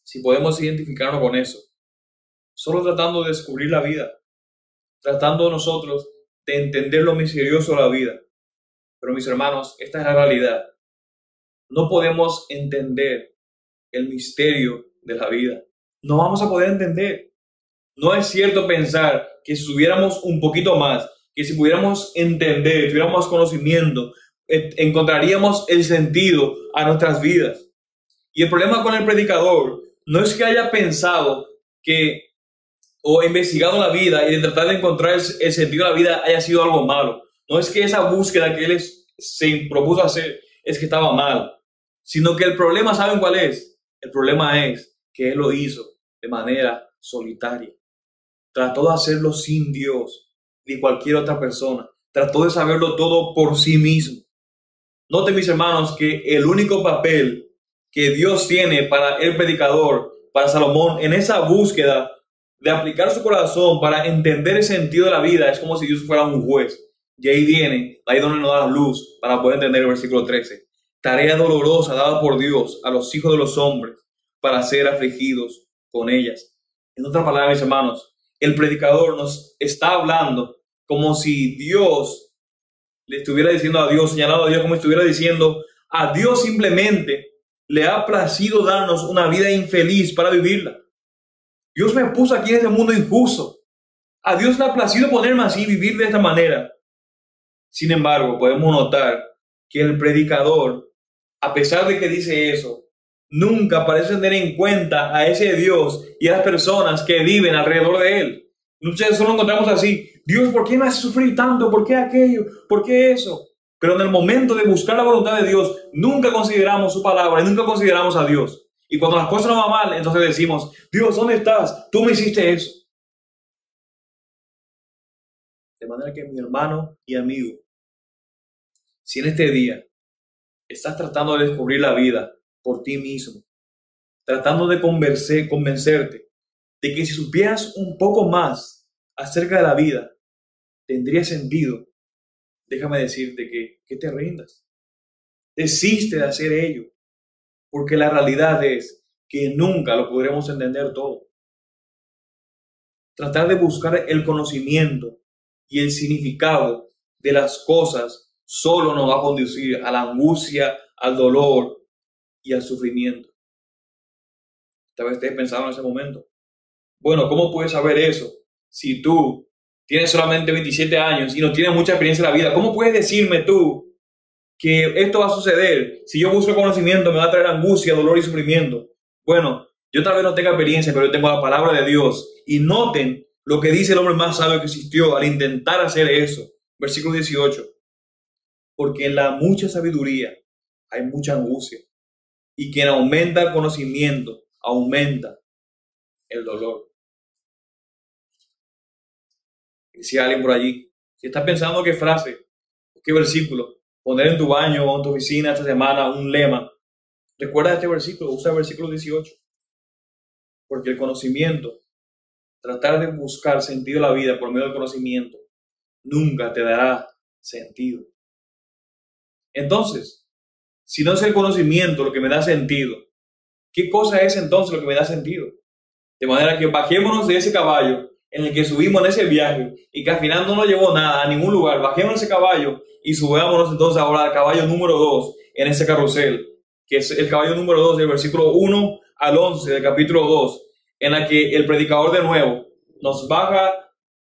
si podemos identificarnos con eso, solo tratando de descubrir la vida, tratando nosotros de entender lo misterioso de la vida. Pero mis hermanos, esta es la realidad. No podemos entender el misterio de la vida. No vamos a poder entender. No es cierto pensar que si subiéramos un poquito más, que si pudiéramos entender, tuviéramos conocimiento, encontraríamos el sentido a nuestras vidas. Y el problema con el predicador no es que haya pensado o investigado la vida y de tratar de encontrar el sentido de la vida haya sido algo malo. no es que esa búsqueda que él se propuso hacer es que estaba mal, sino que el problema, ¿saben cuál es? El problema es que él lo hizo de manera solitaria. Trató de hacerlo sin Dios ni cualquier otra persona. Trató de saberlo todo por sí mismo. Noten, mis hermanos, que el único papel que Dios tiene para el predicador, para Salomón, en esa búsqueda de aplicar su corazón para entender el sentido de la vida, es como si Dios fuera un juez. Y ahí donde nos da luz para poder entender el versículo 13. Tarea dolorosa dada por Dios a los hijos de los hombres para ser afligidos con ellas. En otras palabras, mis hermanos, el predicador nos está hablando como si Dios le estuviera diciendo a Dios, señalado a Dios, como si estuviera diciendo a Dios simplemente le ha placido darnos una vida infeliz para vivirla. Dios me puso aquí en este mundo injusto. A Dios le ha placido ponerme así, vivir de esta manera. Sin embargo, podemos notar que el predicador, a pesar de que dice eso, nunca parece tener en cuenta a ese Dios y a las personas que viven alrededor de él. Muchas solo encontramos así: Dios, ¿por qué me hace sufrir tanto? ¿Por qué aquello? ¿Por qué eso? Pero en el momento de buscar la voluntad de Dios, nunca consideramos su palabra y nunca consideramos a Dios. Y cuando las cosas no van mal, entonces decimos: Dios, ¿dónde estás? Tú me hiciste eso. De manera que, mi hermano y amigo, si en este día estás tratando de descubrir la vida por ti mismo, tratando de convencerte de que si supieras un poco más acerca de la vida, tendría sentido, déjame decirte que te rindas. Desiste de hacer ello, porque la realidad es que nunca lo podremos entender todo. Tratar de buscar el conocimiento y el significado de las cosas solo nos va a conducir a la angustia, al dolor y al sufrimiento. Tal vez estés pensando en ese momento: bueno, ¿cómo puedes saber eso si tú tienes solamente 27 años y no tienes mucha experiencia en la vida? ¿Cómo puedes decirme tú que esto va a suceder? Si yo busco conocimiento, me va a traer angustia, dolor y sufrimiento. Bueno, yo tal vez no tenga experiencia, pero yo tengo la palabra de Dios. Y noten lo que dice el hombre más sabio que existió al intentar hacer eso. Versículo 18. Porque en la mucha sabiduría hay mucha angustia, y quien aumenta el conocimiento, aumenta el dolor. Decía alguien por allí: si estás pensando qué frase, qué versículo poner en tu baño o en tu oficina esta semana, un lema, recuerda este versículo, usa el versículo 18. Porque el conocimiento, tratar de buscar sentido a la vida por medio del conocimiento, nunca te dará sentido. Entonces, si no es el conocimiento lo que me da sentido, ¿qué cosa es entonces lo que me da sentido? De manera que bajémonos de ese caballo en el que subimos en ese viaje y que al final no nos llevó nada a ningún lugar. Bajémonos de ese caballo y subámonos entonces ahora al caballo número 2 en ese carrusel, que es el caballo número 2 del versículo 1 al 11 del capítulo 2, en la que el predicador de nuevo nos baja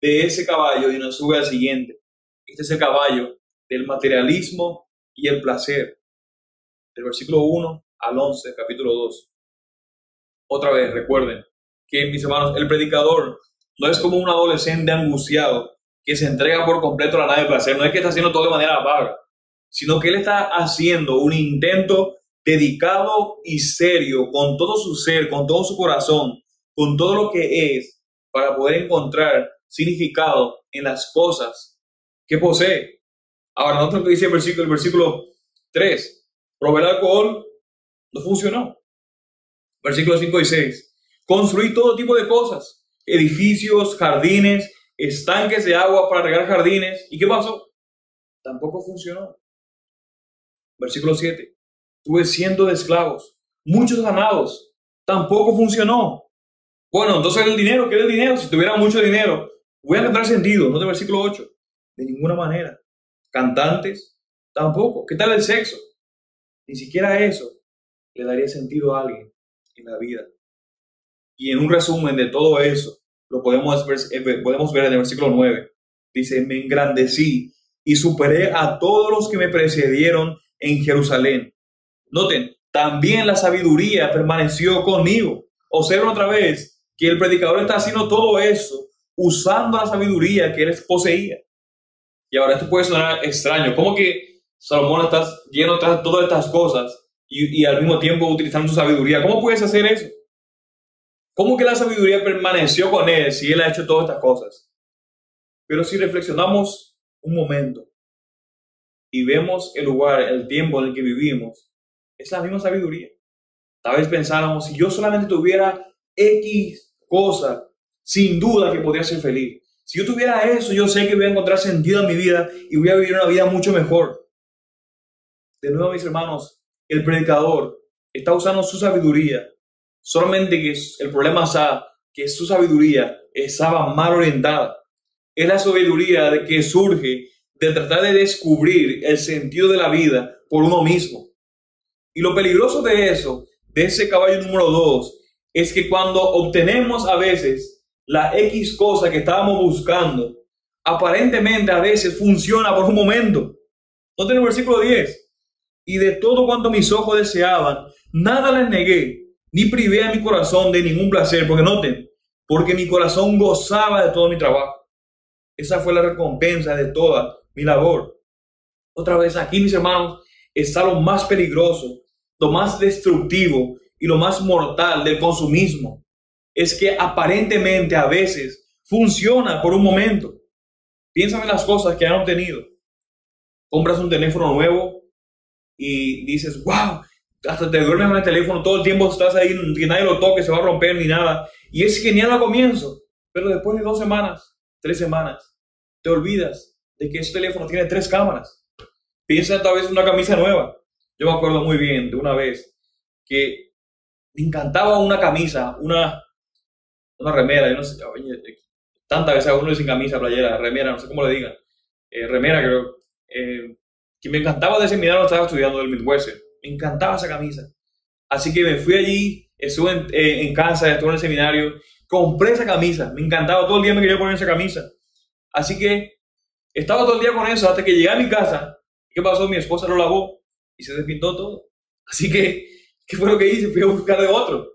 de ese caballo y nos sube al siguiente. Este es el caballo del materialismo y el placer, del versículo 1 al 11 del capítulo 2. Otra vez, recuerden que, mis hermanos, el predicador no es como un adolescente angustiado que se entrega por completo a la nave del placer. No es que está haciendo todo de manera vaga, sino que él está haciendo un intento dedicado y serio, con todo su ser, con todo su corazón, con todo lo que es, para poder encontrar significado en las cosas que posee. Ahora, nota lo que dice el versículo 3. Probé el alcohol, no funcionó. Versículos 5 y 6. Construí todo tipo de cosas: edificios, jardines, estanques de agua para regar jardines. ¿Y qué pasó? Tampoco funcionó. Versículo 7. Tuve cientos de esclavos, muchos ganados. Tampoco funcionó. Bueno, entonces el dinero, ¿qué es el dinero? Si tuviera mucho dinero, voy a encontrar sentido. No, del versículo 8. De ninguna manera. Cantantes, tampoco. ¿Qué tal el sexo? Ni siquiera eso le daría sentido a alguien en la vida. Y en un resumen de todo eso, lo podemos ver en el versículo 9. Dice: me engrandecí y superé a todos los que me precedieron en Jerusalén. Noten, también la sabiduría permaneció conmigo. Observen otra vez que el predicador está haciendo todo eso usando la sabiduría que él poseía. Y ahora esto puede sonar extraño. ¿Cómo que Salomón está lleno de todas estas cosas y al mismo tiempo utilizando su sabiduría? ¿Cómo puedes hacer eso? ¿Cómo que la sabiduría permaneció con él si él ha hecho todas estas cosas? Pero si reflexionamos un momento y vemos el lugar, el tiempo en el que vivimos, es la misma sabiduría. Tal vez pensáramos, si yo solamente tuviera X cosa, sin duda que podría ser feliz. Si yo tuviera eso, yo sé que voy a encontrar sentido en mi vida y voy a vivir una vida mucho mejor. De nuevo, mis hermanos, el predicador está usando su sabiduría, solamente que el problema está que su sabiduría estaba mal orientada. Es la sabiduría de que surge de tratar de descubrir el sentido de la vida por uno mismo. Y lo peligroso de eso, de ese caballo número 2, es que cuando obtenemos a veces la X cosa que estábamos buscando, aparentemente a veces funciona por un momento. Noten el versículo 10. Y de todo cuanto mis ojos deseaban, nada les negué, ni privé a mi corazón de ningún placer. Porque noten, porque mi corazón gozaba de todo mi trabajo. Esa fue la recompensa de toda mi labor. Otra vez aquí, mis hermanos, está lo más peligroso, lo más destructivo y lo más mortal del consumismo. Es que aparentemente a veces funciona por un momento. Piensa en las cosas que han obtenido. Compras un teléfono nuevo y dices, wow, hasta te duermes con el teléfono, todo el tiempo estás ahí, que nadie lo toque, se va a romper ni nada. Y es genial al comienzo, pero después de 2 semanas, 3 semanas, te olvidas de que ese teléfono tiene 3 cámaras. Piensa tal vez en una camisa nueva. Yo me acuerdo muy bien de una vez que me encantaba una camisa, una remera, yo no sé, tantas veces a uno sin camisa, playera, remera, no sé cómo le digan, remera creo, que me encantaba de ese milagro, estaba estudiando del Midwestern, me encantaba esa camisa. Así que me fui allí, estuve en Kansas, estuve en el seminario, compré esa camisa, me encantaba, todo el día me quería poner esa camisa. Así que estaba todo el día con eso hasta que llegué a mi casa. ¿Qué pasó? Mi esposa lo lavó y se despintó todo. Así que, ¿qué fue lo que hice? Fui a buscar de otro.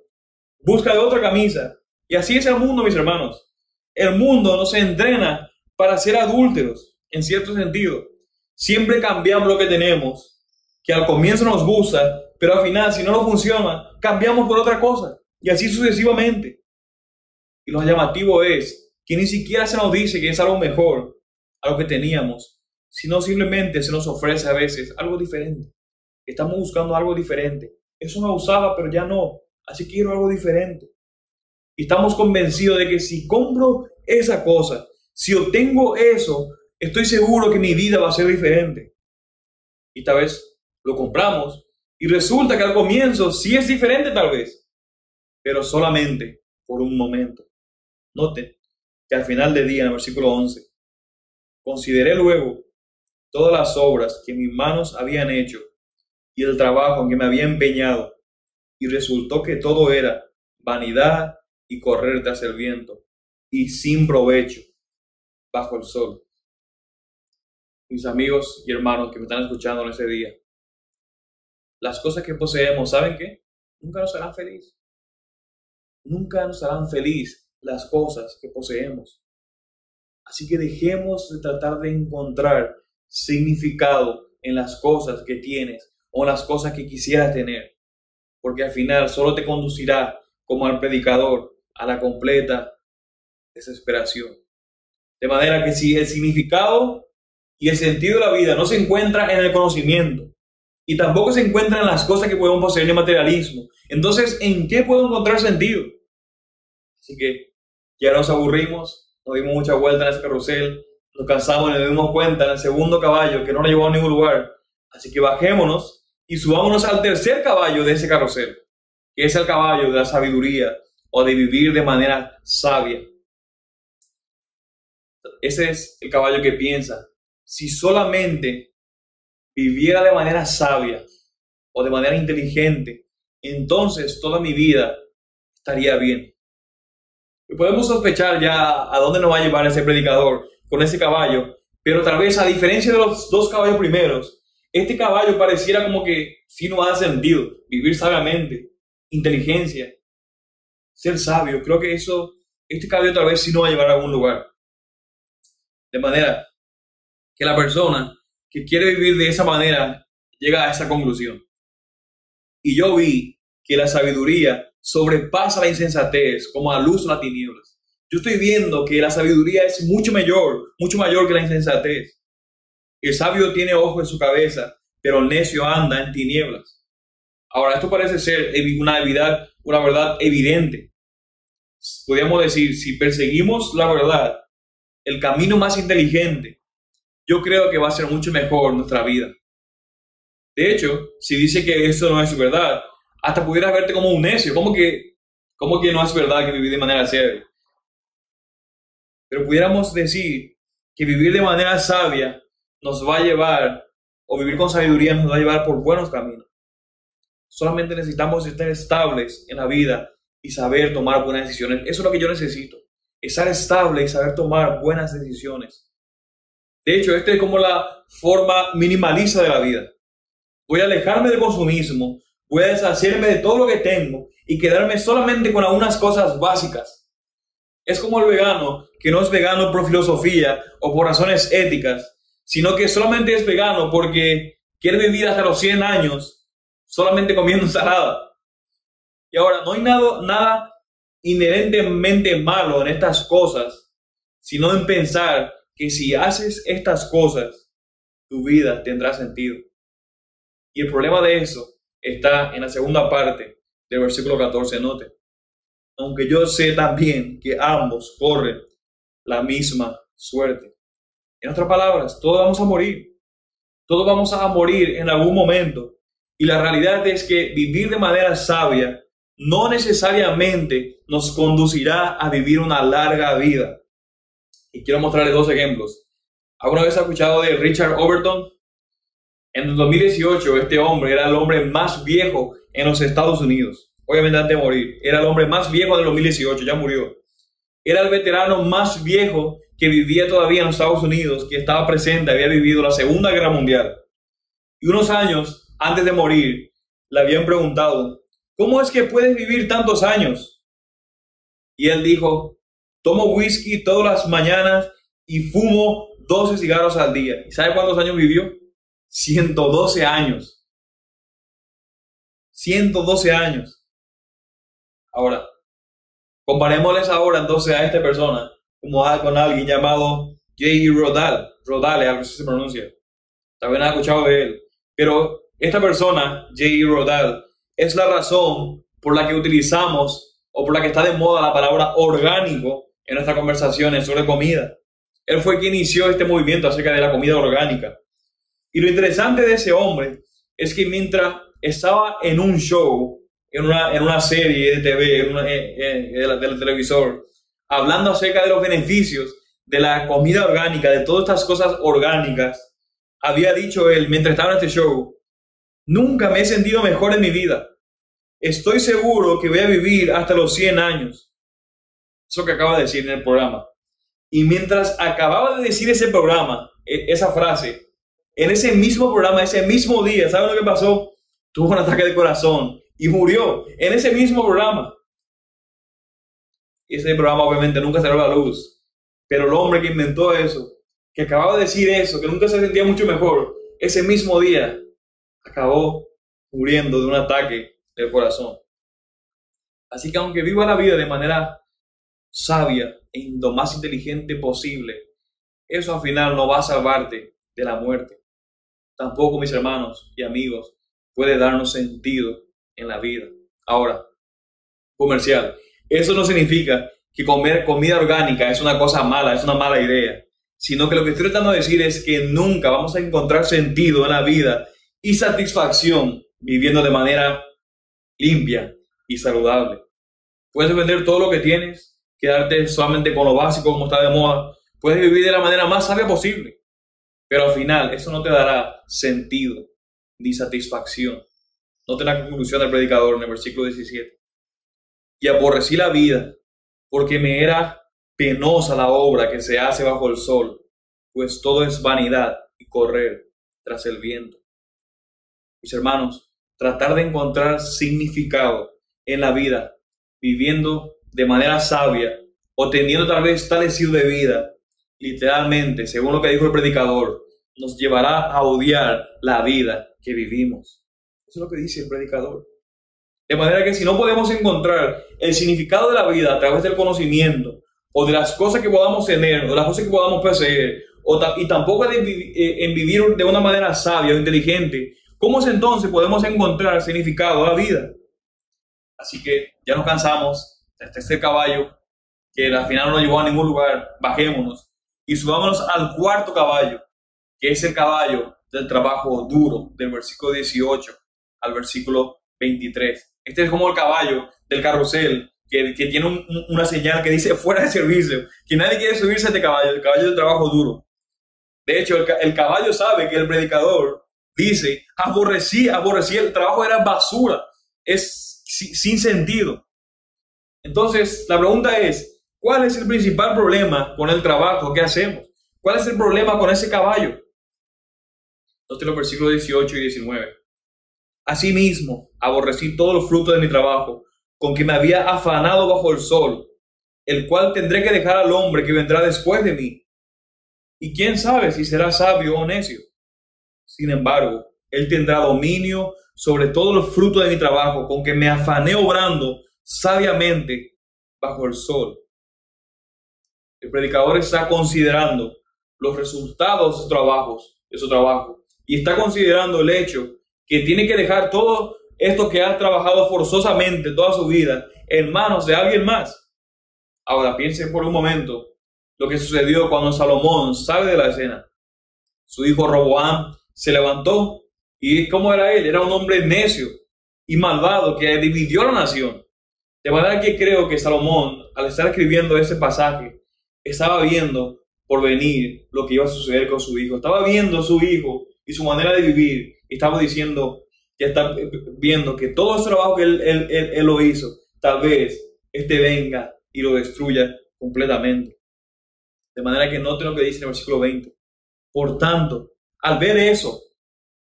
Busca de otra camisa. Y así es el mundo, mis hermanos. El mundo nos entrena para ser adúlteros, en cierto sentido. Siempre cambiamos lo que tenemos, que al comienzo nos gusta, pero al final, si no nos funciona, cambiamos por otra cosa. Y así sucesivamente. Y lo llamativo es que ni siquiera se nos dice que es algo mejor a lo que teníamos, sino simplemente se nos ofrece a veces algo diferente. Estamos buscando algo diferente. Eso me usaba, pero ya no. Así que quiero algo diferente. Y estamos convencidos de que si compro esa cosa, si obtengo eso, estoy seguro que mi vida va a ser diferente. Y tal vez lo compramos y resulta que al comienzo sí es diferente tal vez, pero solamente por un momento. Noten que al final del día, en el versículo 11, consideré luego todas las obras que mis manos habían hecho y el trabajo en que me había empeñado, y resultó que todo era vanidad y correr tras el viento, y sin provecho bajo el sol. Mis amigos y hermanos que me están escuchando en ese día, las cosas que poseemos, ¿saben qué? Nunca nos harán feliz. Nunca nos harán feliz las cosas que poseemos. Así que dejemos de tratar de encontrar significado en las cosas que tienes o en las cosas que quisieras tener, porque al final solo te conducirá, como al predicador, a la completa desesperación. De manera que si el significado y el sentido de la vida no se encuentra en el conocimiento y tampoco se encuentra en las cosas que podemos poseer en el materialismo, entonces ¿en qué puedo encontrar sentido? Así que ya nos aburrimos, nos dimos mucha vuelta en ese carrusel, nos cansamos y nos dimos cuenta en el segundo caballo que no nos llevó a ningún lugar. Así que bajémonos y subámonos al tercer caballo de ese carrusel, que es el caballo de la sabiduría o de vivir de manera sabia. Ese es el caballo que piensa, si solamente viviera de manera sabia o de manera inteligente, entonces toda mi vida estaría bien. Y podemos sospechar ya a dónde nos va a llevar ese predicador con ese caballo, pero tal vez a diferencia de los 2 caballos primeros, este caballo pareciera como que sí no hace sentido, vivir sabiamente, inteligencia, ser sabio. Creo que este caballo tal vez sí no va a llevar a algún lugar. De manera que la persona que quiere vivir de esa manera llega a esa conclusión. Y yo vi que la sabiduría sobrepasa la insensatez como la luz o las tinieblas. Yo estoy viendo que la sabiduría es mucho mayor que la insensatez. El sabio tiene ojo en su cabeza, pero el necio anda en tinieblas. Ahora, esto parece ser una verdad evidente. Podríamos decir, si perseguimos la verdad, el camino más inteligente, yo creo que va a ser mucho mejor nuestra vida. De hecho, si dice que eso no es verdad, hasta pudieras verte como un necio. ¿Cómo que no es verdad que vivir de manera sabia? Pero pudiéramos decir que vivir de manera sabia nos va a llevar, o vivir con sabiduría nos va a llevar por buenos caminos. Solamente necesitamos estar estables en la vida y saber tomar buenas decisiones. Eso es lo que yo necesito. Estar estable y saber tomar buenas decisiones. De hecho, esta es como la forma minimalista de la vida. Voy a alejarme del consumismo, voy a deshacerme de todo lo que tengo y quedarme solamente con algunas cosas básicas. Es como el vegano, que no es vegano por filosofía o por razones éticas, sino que solamente es vegano porque quiere vivir hasta los 100 años solamente comiendo ensalada. Y ahora, no hay nada inherentemente malo en estas cosas, sino en pensar que si haces estas cosas, tu vida tendrá sentido. Y el problema de eso está en la segunda parte del versículo 14. Note, aunque yo sé también que ambos corren la misma suerte. En otras palabras, todos vamos a morir. Todos vamos a morir en algún momento. Y la realidad es que vivir de manera sabia no necesariamente nos conducirá a vivir una larga vida. Y quiero mostrarles dos ejemplos. ¿Alguna vez has escuchado de Richard Overton? En el 2018, este hombre era el hombre más viejo en los Estados Unidos. Obviamente antes de morir. Era el hombre más viejo del 2018, ya murió. Era el veterano más viejo que vivía todavía en los Estados Unidos, que estaba presente, había vivido la Segunda Guerra Mundial. Y unos años antes de morir, le habían preguntado, ¿cómo es que puedes vivir tantos años? Y él dijo, tomo whisky todas las mañanas y fumo 12 cigarros al día. ¿Y sabe cuántos años vivió? 112 años. 112 años. Ahora, comparémosles ahora entonces a esta persona como con alguien llamado J.E. Rodale, algo así se pronuncia. También han escuchado de él. Pero esta persona, J.E. Rodale, es la razón por la que utilizamos o por la que está de moda la palabra orgánico en nuestras conversaciones sobre comida. Él fue quien inició este movimiento acerca de la comida orgánica. Y lo interesante de ese hombre es que mientras estaba en un show, en una serie de TV, del televisor, hablando acerca de los beneficios de la comida orgánica, de todas estas cosas orgánicas, había dicho él, mientras estaba en este show, nunca me he sentido mejor en mi vida. Estoy seguro que voy a vivir hasta los 100 años. Eso que acaba de decir en el programa. Y mientras acababa de decir esa frase, en ese mismo programa, ese mismo día, ¿saben lo que pasó? Tuvo un ataque de corazón y murió en ese mismo programa. Y ese programa obviamente nunca salió a la luz. Pero el hombre que inventó eso, que acababa de decir eso, que nunca se sentía mucho mejor, ese mismo día acabó muriendo de un ataque del corazón. Así que aunque viva la vida de manera sabia e lo más inteligente posible, eso al final no va a salvarte de la muerte. Tampoco, mis hermanos y amigos, puede darnos sentido en la vida. Ahora, comercial. Eso no significa que comer comida orgánica es una cosa mala, es una mala idea, sino que lo que estoy tratando de decir es que nunca vamos a encontrar sentido en la vida y satisfacción viviendo de manera limpia y saludable. Puedes vender todo lo que tienes, quedarte solamente con lo básico como está de moda, puedes vivir de la manera más sabia posible, pero al final eso no te dará sentido ni satisfacción. Noten la conclusión del predicador en el versículo 17. Y aborrecí la vida, porque me era penosa la obra que se hace bajo el sol, pues todo es vanidad y correr tras el viento. Mis hermanos, tratar de encontrar significado en la vida, viviendo de manera sabia o teniendo tal vez tal estilo de vida, literalmente, según lo que dijo el predicador, nos llevará a odiar la vida que vivimos. Eso es lo que dice el predicador. De manera que si no podemos encontrar el significado de la vida a través del conocimiento, o de las cosas que podamos tener, o de las cosas que podamos poseer, y tampoco en vivir de una manera sabia o inteligente, ¿cómo es entonces podemos encontrar significado a la vida? Así que ya nos cansamos de este caballo, que al final no nos llevó a ningún lugar. Bajémonos y subámonos al cuarto caballo, que es el caballo del trabajo duro, del versículo 18 al versículo 23. Este es como el caballo del carrusel, que tiene una señal que dice fuera de servicio, que nadie quiere subirse a este caballo, el caballo del trabajo duro. De hecho, el caballo sabe que el predicador dice, aborrecí, el trabajo era basura, es sin sentido. Entonces, la pregunta es, ¿cuál es el principal problema con el trabajo que hacemos? ¿Cuál es el problema con ese caballo? Entonces, los versículos 18 y 19. Asimismo, aborrecí todos los frutos de mi trabajo, con que me había afanado bajo el sol, el cual tendré que dejar al hombre que vendrá después de mí. Y quién sabe si será sabio o necio. Sin embargo, él tendrá dominio sobre todos los frutos de mi trabajo, con que me afané obrando sabiamente bajo el sol. El predicador está considerando los resultados de su trabajo, y está considerando el hecho que tiene que dejar todo esto que ha trabajado forzosamente toda su vida en manos de alguien más. Ahora piensen por un momento lo que sucedió cuando Salomón sale de la escena. Su hijo Roboam se levantó, y ¿cómo era él? Era un hombre necio y malvado que dividió la nación. De manera que creo que Salomón, al estar escribiendo ese pasaje, estaba viendo por venir lo que iba a suceder con su hijo. Estaba viendo a su hijo y su manera de vivir, y estaba diciendo, ya está viendo que todo ese trabajo que él lo hizo, tal vez venga y lo destruya completamente. De manera que noten lo que dice en el versículo 20. Por tanto, al ver eso,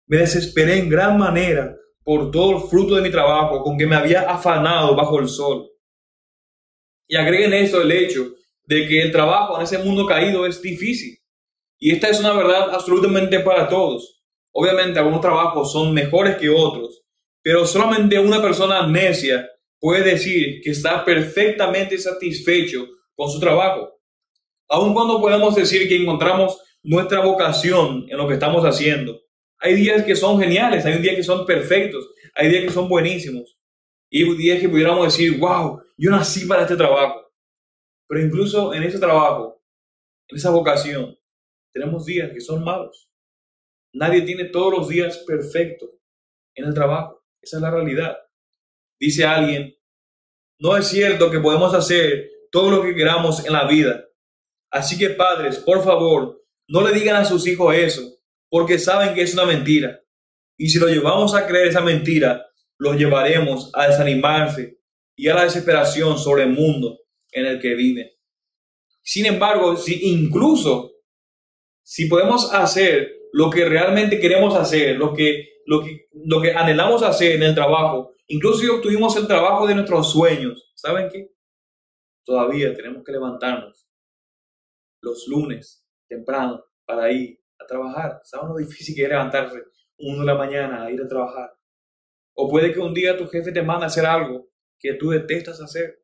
me desesperé en gran manera por todo el fruto de mi trabajo, con que me había afanado bajo el sol. Y agreguen esto el hecho de que el trabajo en ese mundo caído es difícil. Y esta es una verdad absolutamente para todos. Obviamente algunos trabajos son mejores que otros, pero solamente una persona necia puede decir que está perfectamente satisfecho con su trabajo. Aun cuando podemos decir que encontramos nuestra vocación en lo que estamos haciendo, hay días que son geniales, hay días que son perfectos, hay días que son buenísimos, y hay días que pudiéramos decir, wow, yo nací para este trabajo. Pero incluso en ese trabajo, en esa vocación, tenemos días que son malos. Nadie tiene todos los días perfectos en el trabajo. Esa es la realidad. Dice alguien, no es cierto que podemos hacer todo lo que queramos en la vida. Así que padres, por favor, no le digan a sus hijos eso, porque saben que es una mentira. Y si lo llevamos a creer esa mentira, los llevaremos a desanimarse y a la desesperación sobre el mundo en el que viven. Sin embargo, si podemos hacer lo que realmente queremos hacer, lo que anhelamos hacer en el trabajo, incluso si obtuvimos el trabajo de nuestros sueños, ¿saben qué? Todavía tenemos que levantarnos los lunes temprano para ir a trabajar. ¿Saben lo difícil que es levantarse 1 de la mañana a ir a trabajar? O puede que un día tu jefe te mande a hacer algo que tú detestas hacer.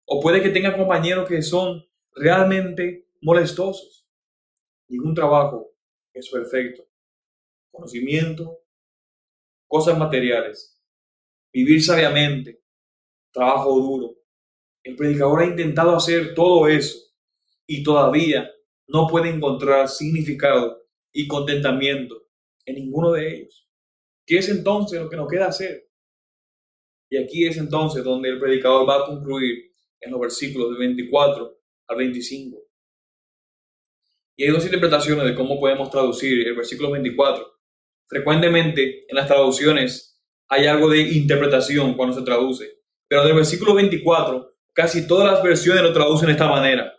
O puede que tengas compañeros que son realmente molestosos. Ningún trabajo es perfecto. Conocimiento, cosas materiales, vivir sabiamente, trabajo duro. El predicador ha intentado hacer todo eso y todavía no puede encontrar significado y contentamiento en ninguno de ellos. ¿Qué es entonces lo que nos queda hacer? Y aquí es entonces donde el predicador va a concluir en los versículos de 24 al 25. Y hay dos interpretaciones de cómo podemos traducir el versículo 24. Frecuentemente en las traducciones hay algo de interpretación cuando se traduce, pero en el versículo 24 casi todas las versiones lo traducen de esta manera.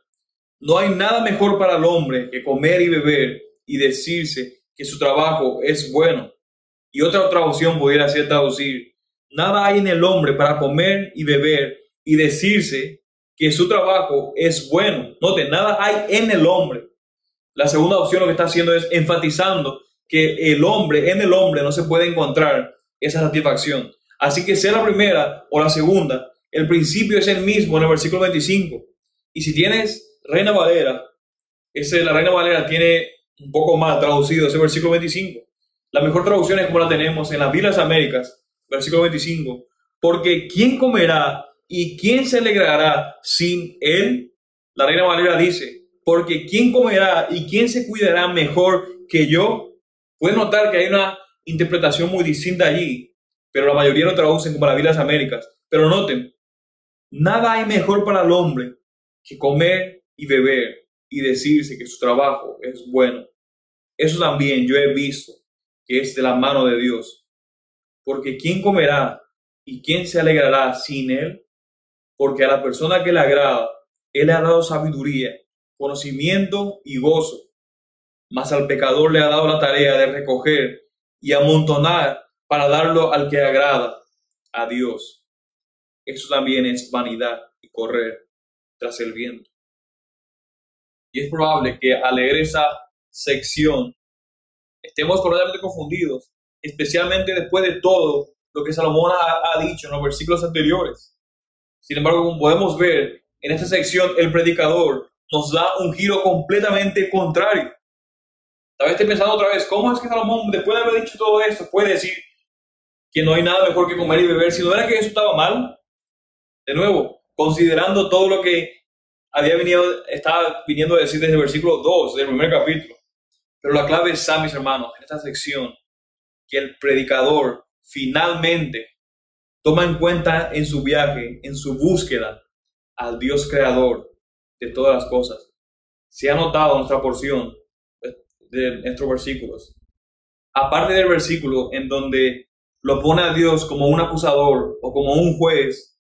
No hay nada mejor para el hombre que comer y beber y decirse que su trabajo es bueno. Y otra traducción pudiera ser traducir: nada hay en el hombre para comer y beber y decirse que su trabajo es bueno. Note, nada hay en el hombre. La segunda opción lo que está haciendo es enfatizando que en el hombre no se puede encontrar esa satisfacción. Así que sea la primera o la segunda, el principio es el mismo en el versículo 25. Y si tienes Reina Valera, la Reina Valera tiene un poco mal traducido ese versículo 25. La mejor traducción es como la tenemos en las Biblias Américas, versículo 25. Porque ¿quién comerá y quién se alegrará sin él? La Reina Valera dice, porque ¿quién comerá y quién se cuidará mejor que yo? Pueden notar que hay una interpretación muy distinta allí, pero la mayoría lo traducen como las Biblias Américas. Pero noten, nada hay mejor para el hombre que comer y beber y decirse que su trabajo es bueno. Eso también yo he visto que es de la mano de Dios. Porque ¿quién comerá y quién se alegrará sin él? Porque a la persona que le agrada, él le ha dado sabiduría, conocimiento y gozo. Mas al pecador le ha dado la tarea de recoger y amontonar para darlo al que agrada, a Dios. Eso también es vanidad y correr tras el viento. Y es probable que al leer esa sección estemos completamente confundidos, especialmente después de todo lo que Salomón ha dicho en los versículos anteriores. Sin embargo, como podemos ver en esta sección, el predicador nos da un giro completamente contrario. Tal vez esté pensando otra vez, ¿cómo es que Salomón, después de haber dicho todo esto, puede decir que no hay nada mejor que comer y beber? Si no era que eso estaba mal. De nuevo, considerando todo lo que estaba viniendo a decir desde el versículo 2 del primer capítulo. Pero la clave está, mis hermanos, en esta sección, que el predicador finalmente toma en cuenta en su viaje, en su búsqueda, al Dios creador de todas las cosas. Se ha notado nuestra porción de nuestros versículos. Aparte del versículo en donde lo pone a Dios como un acusador o como un juez,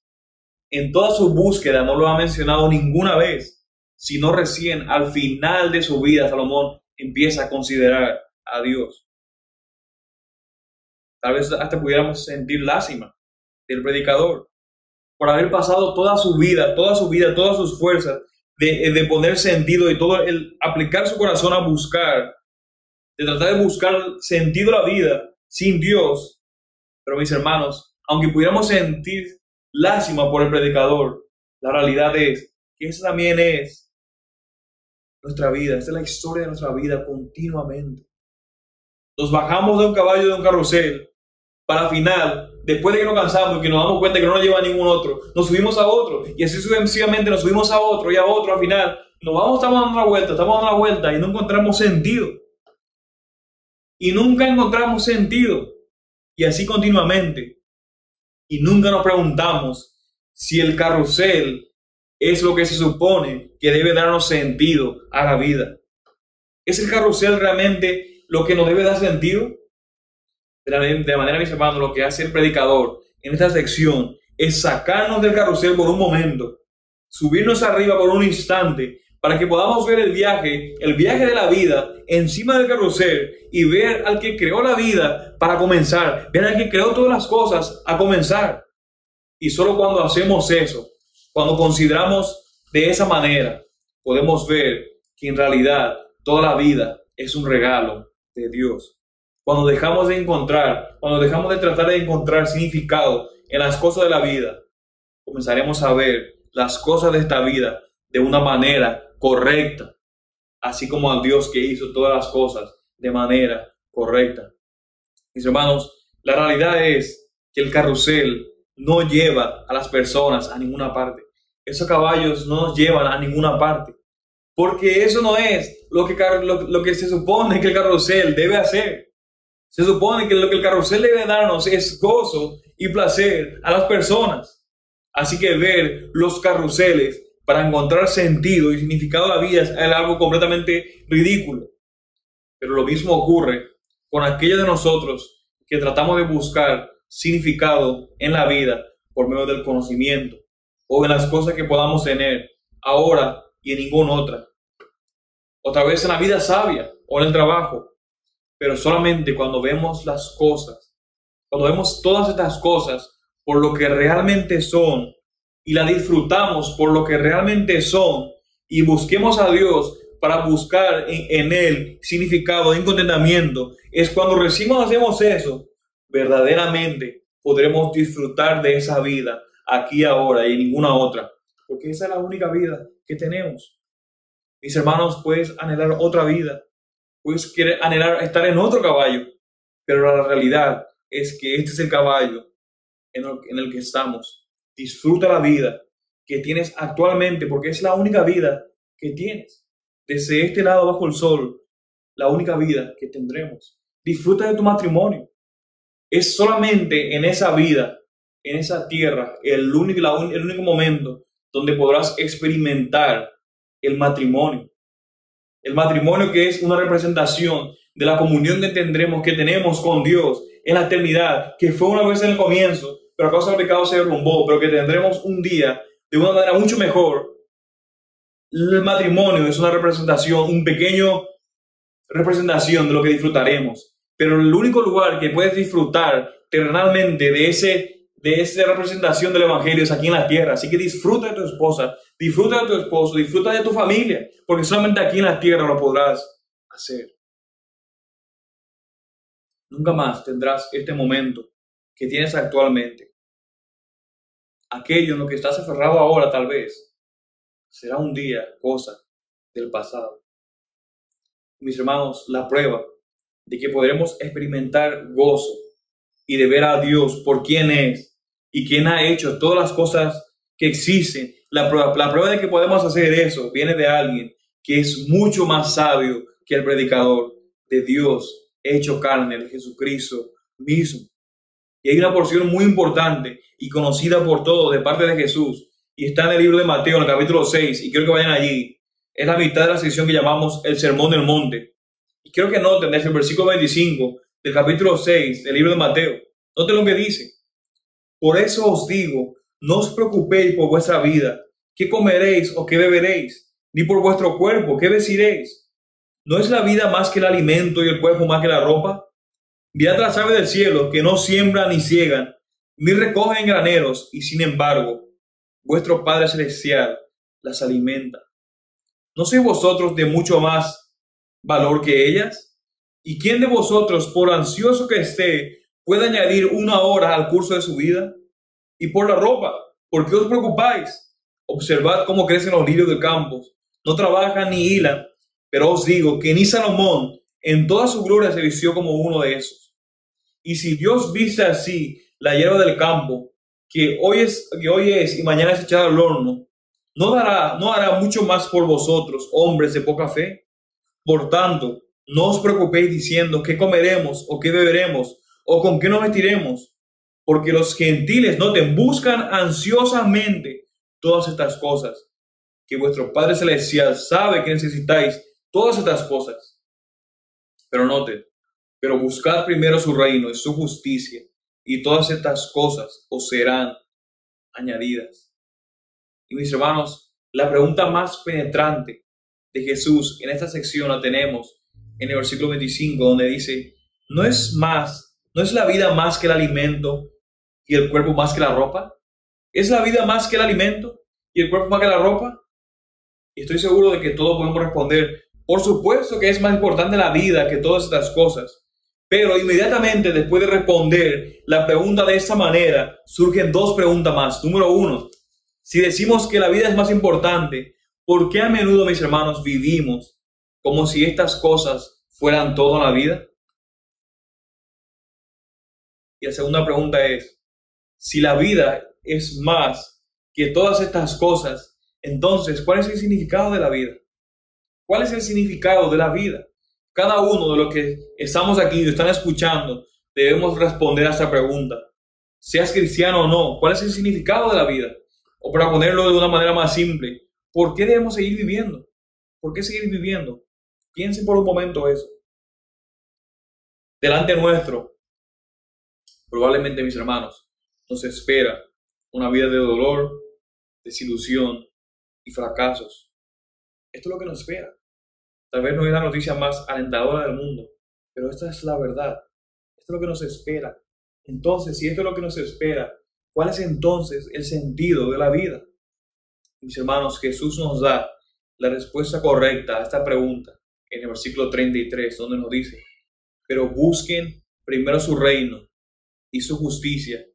en toda su búsqueda no lo ha mencionado ninguna vez, sino recién al final de su vida Salomón empieza a considerar a Dios. Tal vez hasta pudiéramos sentir lástima del predicador por haber pasado toda su vida, todas sus fuerzas de poner sentido y todo el aplicar su corazón a buscar, de tratar de buscar sentido a la vida sin Dios. Pero mis hermanos, aunque pudiéramos sentir lástima por el predicador, la realidad es que esa también es nuestra vida, esta es la historia de nuestra vida continuamente. Nos bajamos de un caballo, de un carrusel, para al final, después de que nos cansamos y que nos damos cuenta que no nos lleva a ningún otro, nos subimos a otro, y así sucesivamente nos subimos a otro y a otro. Al final, estamos dando una vuelta y no encontramos sentido. Y nunca encontramos sentido. Y así continuamente. Y nunca nos preguntamos si el carrusel es lo que se supone que debe darnos sentido a la vida. ¿Es el carrusel realmente lo que nos debe dar sentido? De manera, mis hermanos, lo que hace el predicador en esta sección es sacarnos del carrusel por un momento, subirnos arriba por un instante, para que podamos ver el viaje de la vida encima del carrusel y ver al que creó la vida para comenzar, ver al que creó todas las cosas a comenzar. Y solo cuando hacemos eso, cuando consideramos de esa manera, podemos ver que en realidad toda la vida es un regalo de Dios. Cuando dejamos de tratar de encontrar significado en las cosas de la vida, comenzaremos a ver las cosas de esta vida de una manera correcta, así como al Dios que hizo todas las cosas de manera correcta. Mis hermanos, la realidad es que el carrusel no lleva a las personas a ninguna parte. Esos caballos no nos llevan a ninguna parte, porque eso no es lo que se supone que el carrusel debe hacer. Se supone que lo que el carrusel debe darnos es gozo y placer a las personas. Así que ver los carruseles para encontrar sentido y significado a la vida es algo completamente ridículo. Pero lo mismo ocurre con aquellos de nosotros que tratamos de buscar significado en la vida por medio del conocimiento o en las cosas que podamos tener ahora y en ninguna otra. Otra vez en la vida sabia o en el trabajo. Pero solamente cuando vemos las cosas, cuando vemos todas estas cosas por lo que realmente son y las disfrutamos por lo que realmente son y busquemos a Dios para buscar en Él significado, en contentamiento, es cuando recién hacemos eso, verdaderamente podremos disfrutar de esa vida aquí ahora y en ninguna otra, porque esa es la única vida que tenemos. Mis hermanos, puedes anhelar otra vida, puedes querer anhelar estar en otro caballo, pero la realidad es que este es el caballo en el que estamos. Disfruta la vida que tienes actualmente, porque es la única vida que tienes. Desde este lado bajo el sol, la única vida que tendremos. Disfruta de tu matrimonio. Es solamente en esa vida, en esa tierra, el único momento donde podrás experimentar el matrimonio. El matrimonio, que es una representación de la comunión que tendremos, que tenemos con Dios en la eternidad, que fue una vez en el comienzo, pero a causa del pecado se derrumbó, pero que tendremos un día de una manera mucho mejor. El matrimonio es una representación, un pequeño representación de lo que disfrutaremos, pero el único lugar que puedes disfrutar terrenalmente de esa representación del evangelio es aquí en la tierra. Así que disfruta de tu esposa, disfruta de tu esposo, disfruta de tu familia, porque solamente aquí en la tierra lo podrás hacer. Nunca más tendrás este momento que tienes actualmente. Aquello en lo que estás aferrado ahora tal vez será un día cosa del pasado. Mis hermanos, la prueba de que podremos experimentar gozo y de ver a Dios por quién es y quién ha hecho todas las cosas que existen, la prueba de que podemos hacer eso viene de alguien que es mucho más sabio que el predicador, de Dios hecho carne, de Jesucristo mismo. Y hay una porción muy importante y conocida por todos de parte de Jesús, y está en el libro de Mateo, en el capítulo 6, y quiero que vayan allí. Es la mitad de la sección que llamamos el Sermón del Monte. Y quiero que noten desde el versículo 25 del capítulo 6 del libro de Mateo. Noten lo que dice. Por eso os digo, no os preocupéis por vuestra vida, qué comeréis o qué beberéis, ni por vuestro cuerpo, qué vestiréis. ¿No es la vida más que el alimento y el cuerpo más que la ropa? Mirad las aves del cielo, que no siembran ni ciegan, ni recogen en graneros, y sin embargo, vuestro Padre Celestial las alimenta. ¿No sois vosotros de mucho más valor que ellas? ¿Y quién de vosotros, por ansioso que esté, puede añadir una hora al curso de su vida? Y por la ropa, ¿por qué os preocupáis? Observad cómo crecen los lirios del campo, no trabajan ni hilan, pero os digo que ni Salomón en toda su gloria se vistió como uno de esos. Y si Dios viste así la hierba del campo, que hoy es y mañana es echada al horno, ¿no hará mucho más por vosotros, hombres de poca fe? Por tanto, no os preocupéis diciendo qué comeremos o qué beberemos o con qué nos vestiremos, porque los gentiles buscan ansiosamente todas estas cosas, que vuestro Padre Celestial sabe que necesitáis todas estas cosas. Pero noten, pero buscad primero su reino y su justicia, y todas estas cosas os serán añadidas. Y mis hermanos, la pregunta más penetrante de Jesús en esta sección la tenemos en el versículo 25, donde dice, ¿no es la vida más que el alimento y el cuerpo más que la ropa? ¿Es la vida más que el alimento y el cuerpo más que la ropa? Y estoy seguro de que todos podemos responder, por supuesto que es más importante la vida que todas estas cosas. Pero inmediatamente después de responder la pregunta de esta manera, surgen dos preguntas más. Número uno, si decimos que la vida es más importante, ¿por qué a menudo, mis hermanos, vivimos como si estas cosas fueran toda la vida? Y la segunda pregunta es, si la vida es más que todas estas cosas, entonces, ¿cuál es el significado de la vida? ¿Cuál es el significado de la vida? Cada uno de los que estamos aquí y están escuchando, debemos responder a esta pregunta. Seas cristiano o no, ¿cuál es el significado de la vida? O para ponerlo de una manera más simple, ¿por qué debemos seguir viviendo? ¿Por qué seguir viviendo? Piensen por un momento eso. Delante nuestro, probablemente, mis hermanos, nos espera una vida de dolor, desilusión y fracasos. Esto es lo que nos espera. Tal vez no es la noticia más alentadora del mundo, pero esta es la verdad. Esto es lo que nos espera. Entonces, si esto es lo que nos espera, ¿cuál es entonces el sentido de la vida? Mis hermanos, Jesús nos da la respuesta correcta a esta pregunta en el versículo 33, donde nos dice: pero busquen primero su reino y su justicia,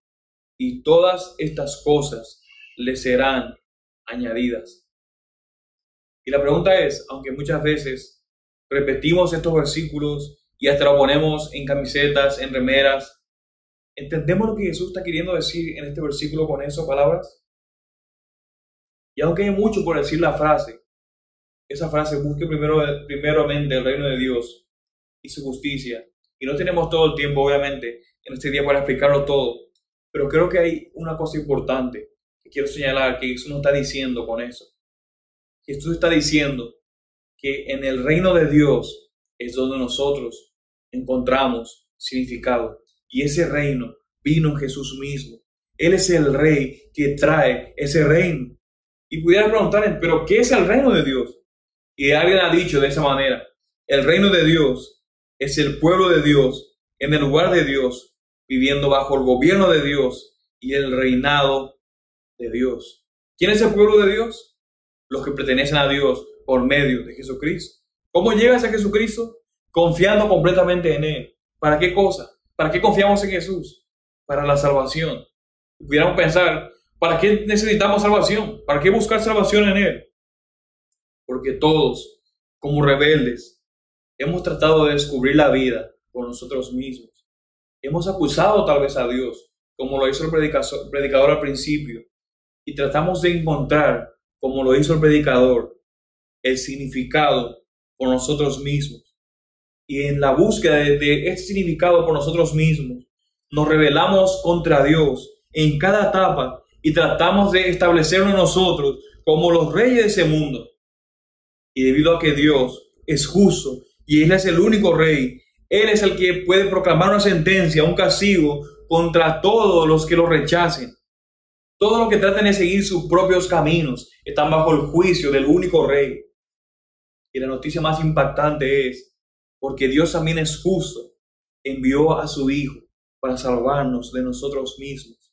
y todas estas cosas les serán añadidas. Y la pregunta es, aunque muchas veces repetimos estos versículos y hasta lo ponemos en camisetas, en remeras, ¿entendemos lo que Jesús está queriendo decir en este versículo con esas palabras? Y aunque hay mucho por decir esa frase, busque primeramente el reino de Dios y su justicia. Y no tenemos todo el tiempo, obviamente, en este día para explicarlo todo. Pero creo que hay una cosa importante que quiero señalar, que Jesús nos está diciendo con eso. Jesús está diciendo que en el reino de Dios es donde nosotros encontramos significado. Y ese reino vino en Jesús mismo. Él es el rey que trae ese reino. Y pudieras preguntar, ¿pero qué es el reino de Dios? Y alguien ha dicho de esa manera: el reino de Dios es el pueblo de Dios, en el lugar de Dios, viviendo bajo el gobierno de Dios y el reinado de Dios. ¿Quién es el pueblo de Dios? Los que pertenecen a Dios por medio de Jesucristo. ¿Cómo llegas a Jesucristo? Confiando completamente en Él. ¿Para qué cosa? ¿Para qué confiamos en Jesús? Para la salvación. Pudiéramos pensar, ¿para qué necesitamos salvación? ¿Para qué buscar salvación en Él? Porque todos, como rebeldes, hemos tratado de descubrir la vida por nosotros mismos. Hemos acusado tal vez a Dios, como lo hizo el predicador al principio, y tratamos de encontrar, como lo hizo el predicador, el significado por nosotros mismos. Y en la búsqueda de este significado por nosotros mismos, nos rebelamos contra Dios en cada etapa y tratamos de establecernos nosotros como los reyes de ese mundo. Y debido a que Dios es justo y Él es el único rey, Él es el que puede proclamar una sentencia, un castigo contra todos los que lo rechacen. Todos los que traten de seguir sus propios caminos están bajo el juicio del único rey. Y la noticia más impactante es, porque Dios también es justo, envió a su Hijo para salvarnos de nosotros mismos.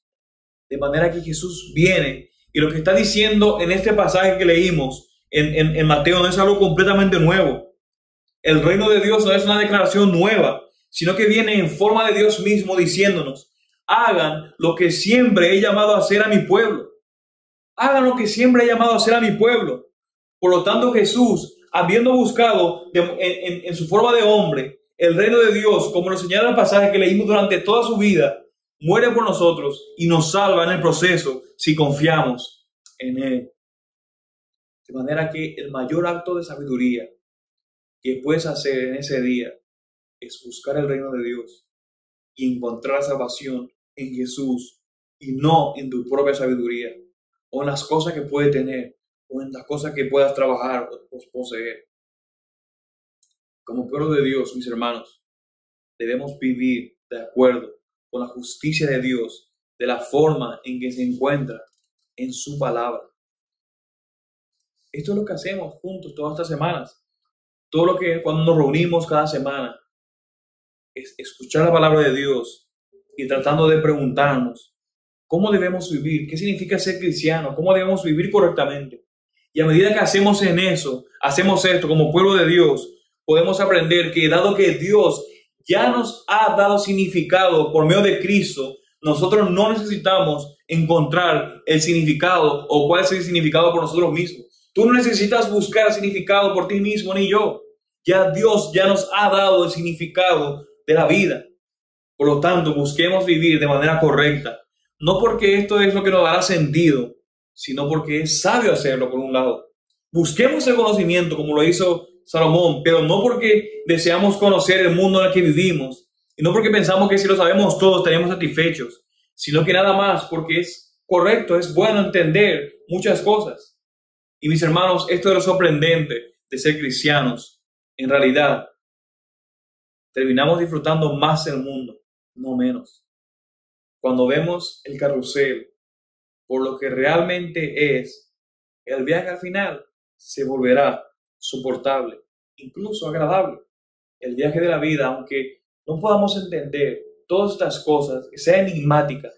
De manera que Jesús viene, y lo que está diciendo en este pasaje que leímos en Mateo no es algo completamente nuevo. El reino de Dios no es una declaración nueva, sino que viene en forma de Dios mismo diciéndonos: hagan lo que siempre he llamado a hacer a mi pueblo. Hagan lo que siempre he llamado a hacer a mi pueblo. Por lo tanto, Jesús, habiendo buscado en su forma de hombre el reino de Dios, como lo señala el pasaje que leímos durante toda su vida, muere por nosotros y nos salva en el proceso si confiamos en Él. De manera que el mayor acto de sabiduría que puedes hacer en ese día es buscar el reino de Dios y encontrar salvación en Jesús y no en tu propia sabiduría o en las cosas que puedes tener o en las cosas que puedas trabajar o poseer. Como pueblo de Dios, mis hermanos, debemos vivir de acuerdo con la justicia de Dios, de la forma en que se encuentra en su palabra. Esto es lo que hacemos juntos todas estas semanas. Todo lo que cuando nos reunimos cada semana es escuchar la palabra de Dios y tratando de preguntarnos cómo debemos vivir, qué significa ser cristiano, cómo debemos vivir correctamente. Y a medida que hacemos esto como pueblo de Dios, podemos aprender que dado que Dios ya nos ha dado significado por medio de Cristo, nosotros no necesitamos encontrar el significado o cuál es el significado por nosotros mismos. Tú no necesitas buscar significado por ti mismo ni yo. Ya Dios ya nos ha dado el significado de la vida. Por lo tanto, busquemos vivir de manera correcta. No porque esto es lo que nos dará sentido, sino porque es sabio hacerlo por un lado. Busquemos el conocimiento como lo hizo Salomón, pero no porque deseamos conocer el mundo en el que vivimos y no porque pensamos que si lo sabemos todos estaremos satisfechos, sino que nada más porque es correcto, es bueno entender muchas cosas. Y mis hermanos, esto es lo sorprendente de ser cristianos. En realidad, terminamos disfrutando más del mundo, no menos. Cuando vemos el carrusel por lo que realmente es, el viaje al final se volverá soportable, incluso agradable. El viaje de la vida, aunque no podamos entender todas estas cosas, sea enigmática,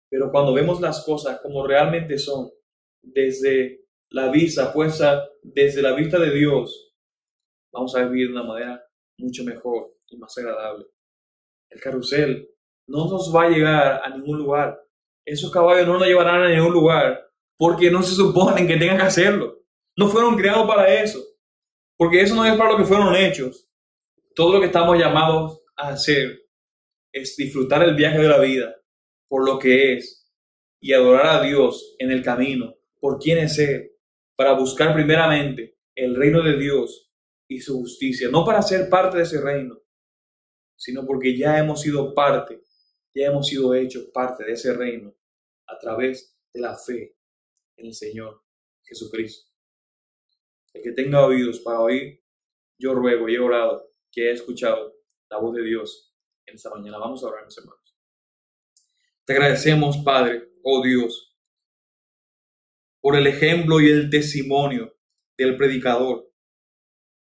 pero cuando vemos las cosas como realmente son, desde la vista puesta desde la vista de Dios, vamos a vivir de una manera mucho mejor y más agradable. El carrusel no nos va a llegar a ningún lugar. Esos caballos no nos llevarán a ningún lugar porque no se suponen que tengan que hacerlo. No fueron creados para eso, porque eso no es para lo que fueron hechos. Todo lo que estamos llamados a hacer es disfrutar el viaje de la vida por lo que es y adorar a Dios en el camino por quién es Él, para buscar primeramente el reino de Dios y su justicia, no para ser parte de ese reino, sino porque ya hemos sido parte, ya hemos sido hechos parte de ese reino a través de la fe en el Señor Jesucristo. El que tenga oídos para oír, yo ruego y he orado que haya escuchado la voz de Dios en esta mañana. Vamos a orar, mis hermanos. Te agradecemos, Padre, oh Dios, por el ejemplo y el testimonio del predicador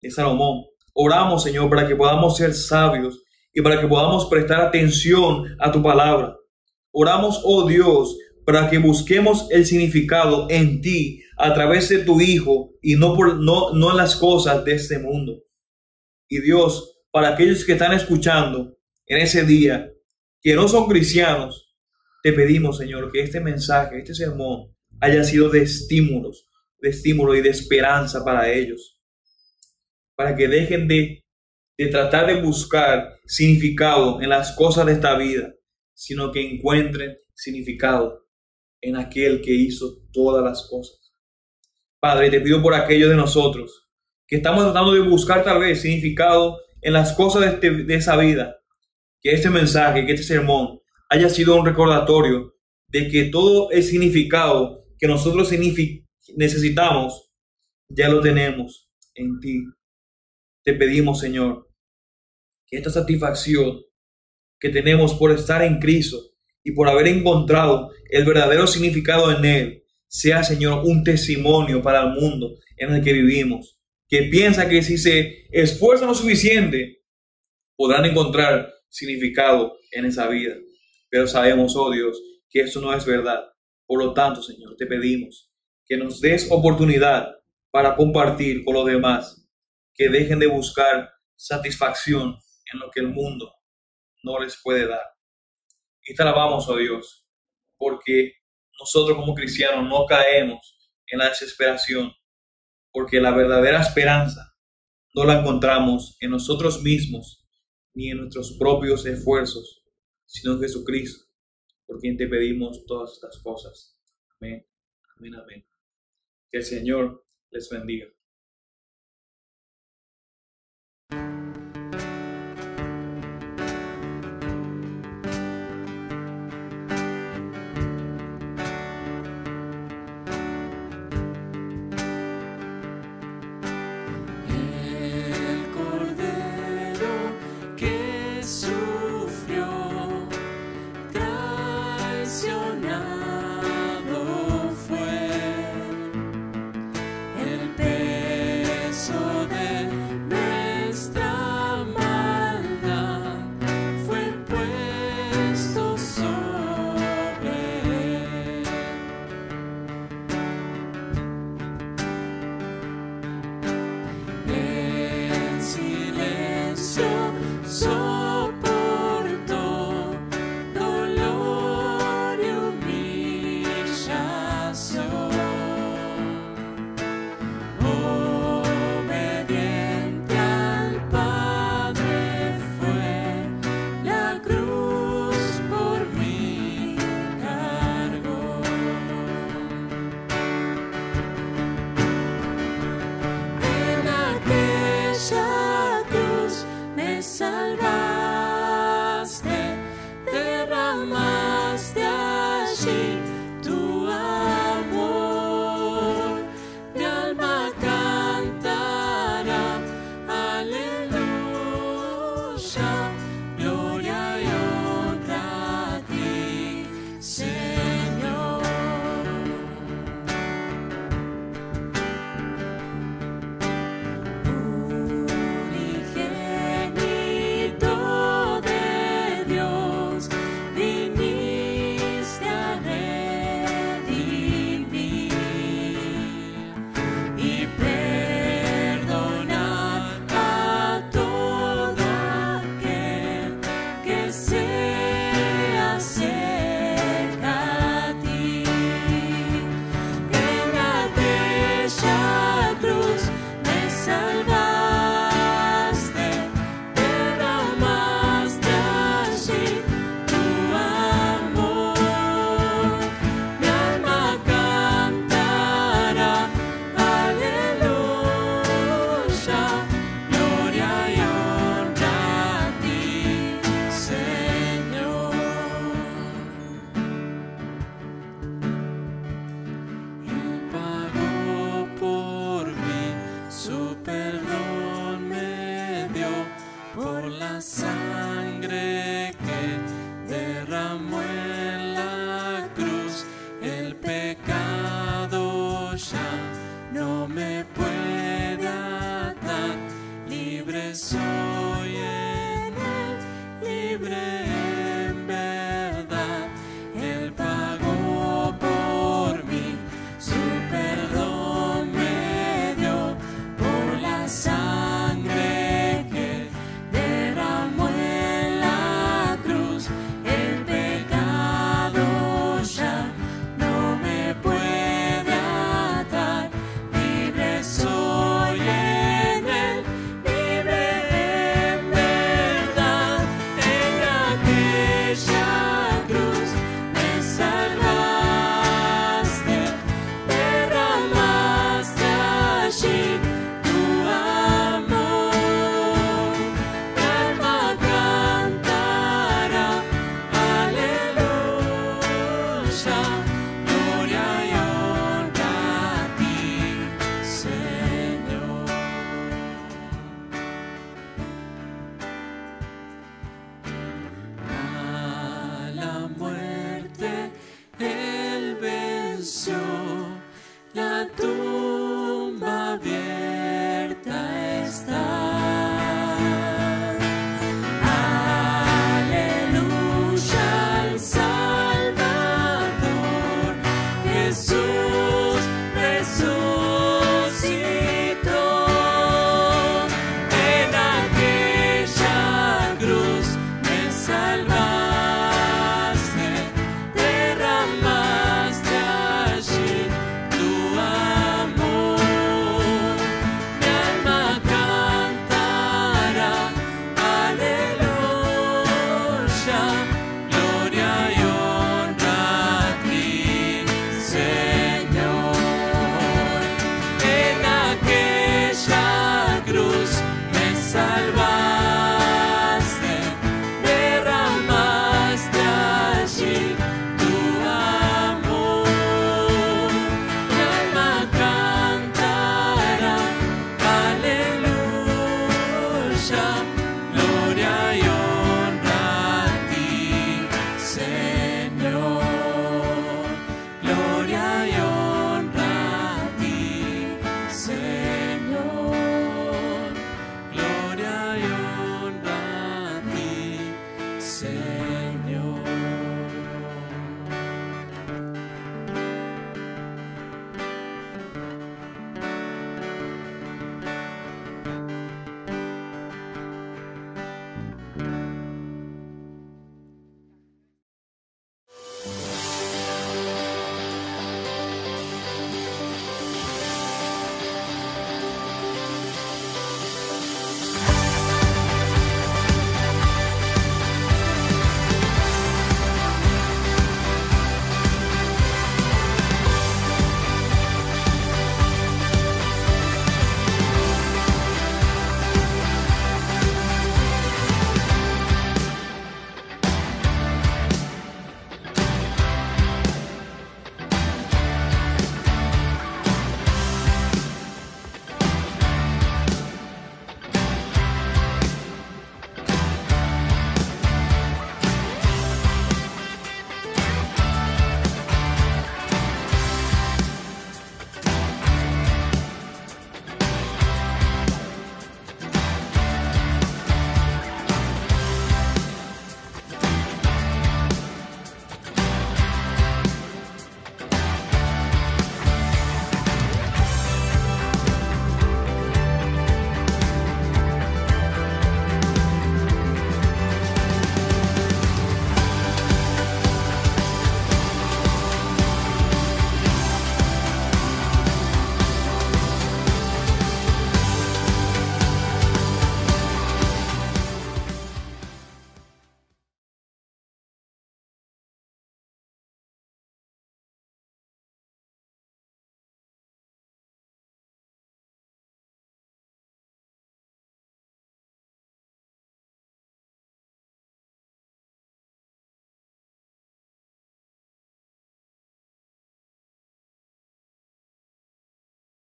de Salomón. Oramos, Señor, para que podamos ser sabios y para que podamos prestar atención a tu palabra. Oramos, oh Dios, para que busquemos el significado en ti a través de tu Hijo y no en las cosas de este mundo. Y Dios, para aquellos que están escuchando en ese día, que no son cristianos, te pedimos, Señor, que este mensaje, este sermón, haya sido de estímulo y de esperanza para ellos, para que dejen de tratar de buscar significado en las cosas de esta vida, sino que encuentren significado en aquel que hizo todas las cosas. Padre, te pido por aquellos de nosotros que estamos tratando de buscar tal vez significado en las cosas de esa vida, que este mensaje, que este sermón haya sido un recordatorio de que todo el significado que nosotros necesitamos ya lo tenemos en ti. Te pedimos, Señor, que esta satisfacción que tenemos por estar en Cristo y por haber encontrado el verdadero significado en Él sea, Señor, un testimonio para el mundo en el que vivimos, que piensa que si se esfuerzan lo suficiente podrán encontrar significado en esa vida. Pero sabemos, oh Dios, que eso no es verdad. Por lo tanto, Señor, te pedimos que nos des oportunidad para compartir con los demás, que dejen de buscar satisfacción en lo que el mundo no les puede dar. Y te alabamos, oh Dios, porque nosotros como cristianos no caemos en la desesperación, porque la verdadera esperanza no la encontramos en nosotros mismos ni en nuestros propios esfuerzos, sino en Jesucristo, por quien te pedimos todas estas cosas. Amén, amén, amén. Que el Señor les bendiga. El Cordero que sufrió, traicionado fue, el peso de nuestra maldad fue puesto sobre él. En silencio soportó dolor y humillación. Obediente al Padre fue, la cruz por mí cargó. En aquella cruz me salvaste, derramaste allí tu amor, mi alma cantará, aleluya, gloria y honra a ti, Señor. Unigénito puede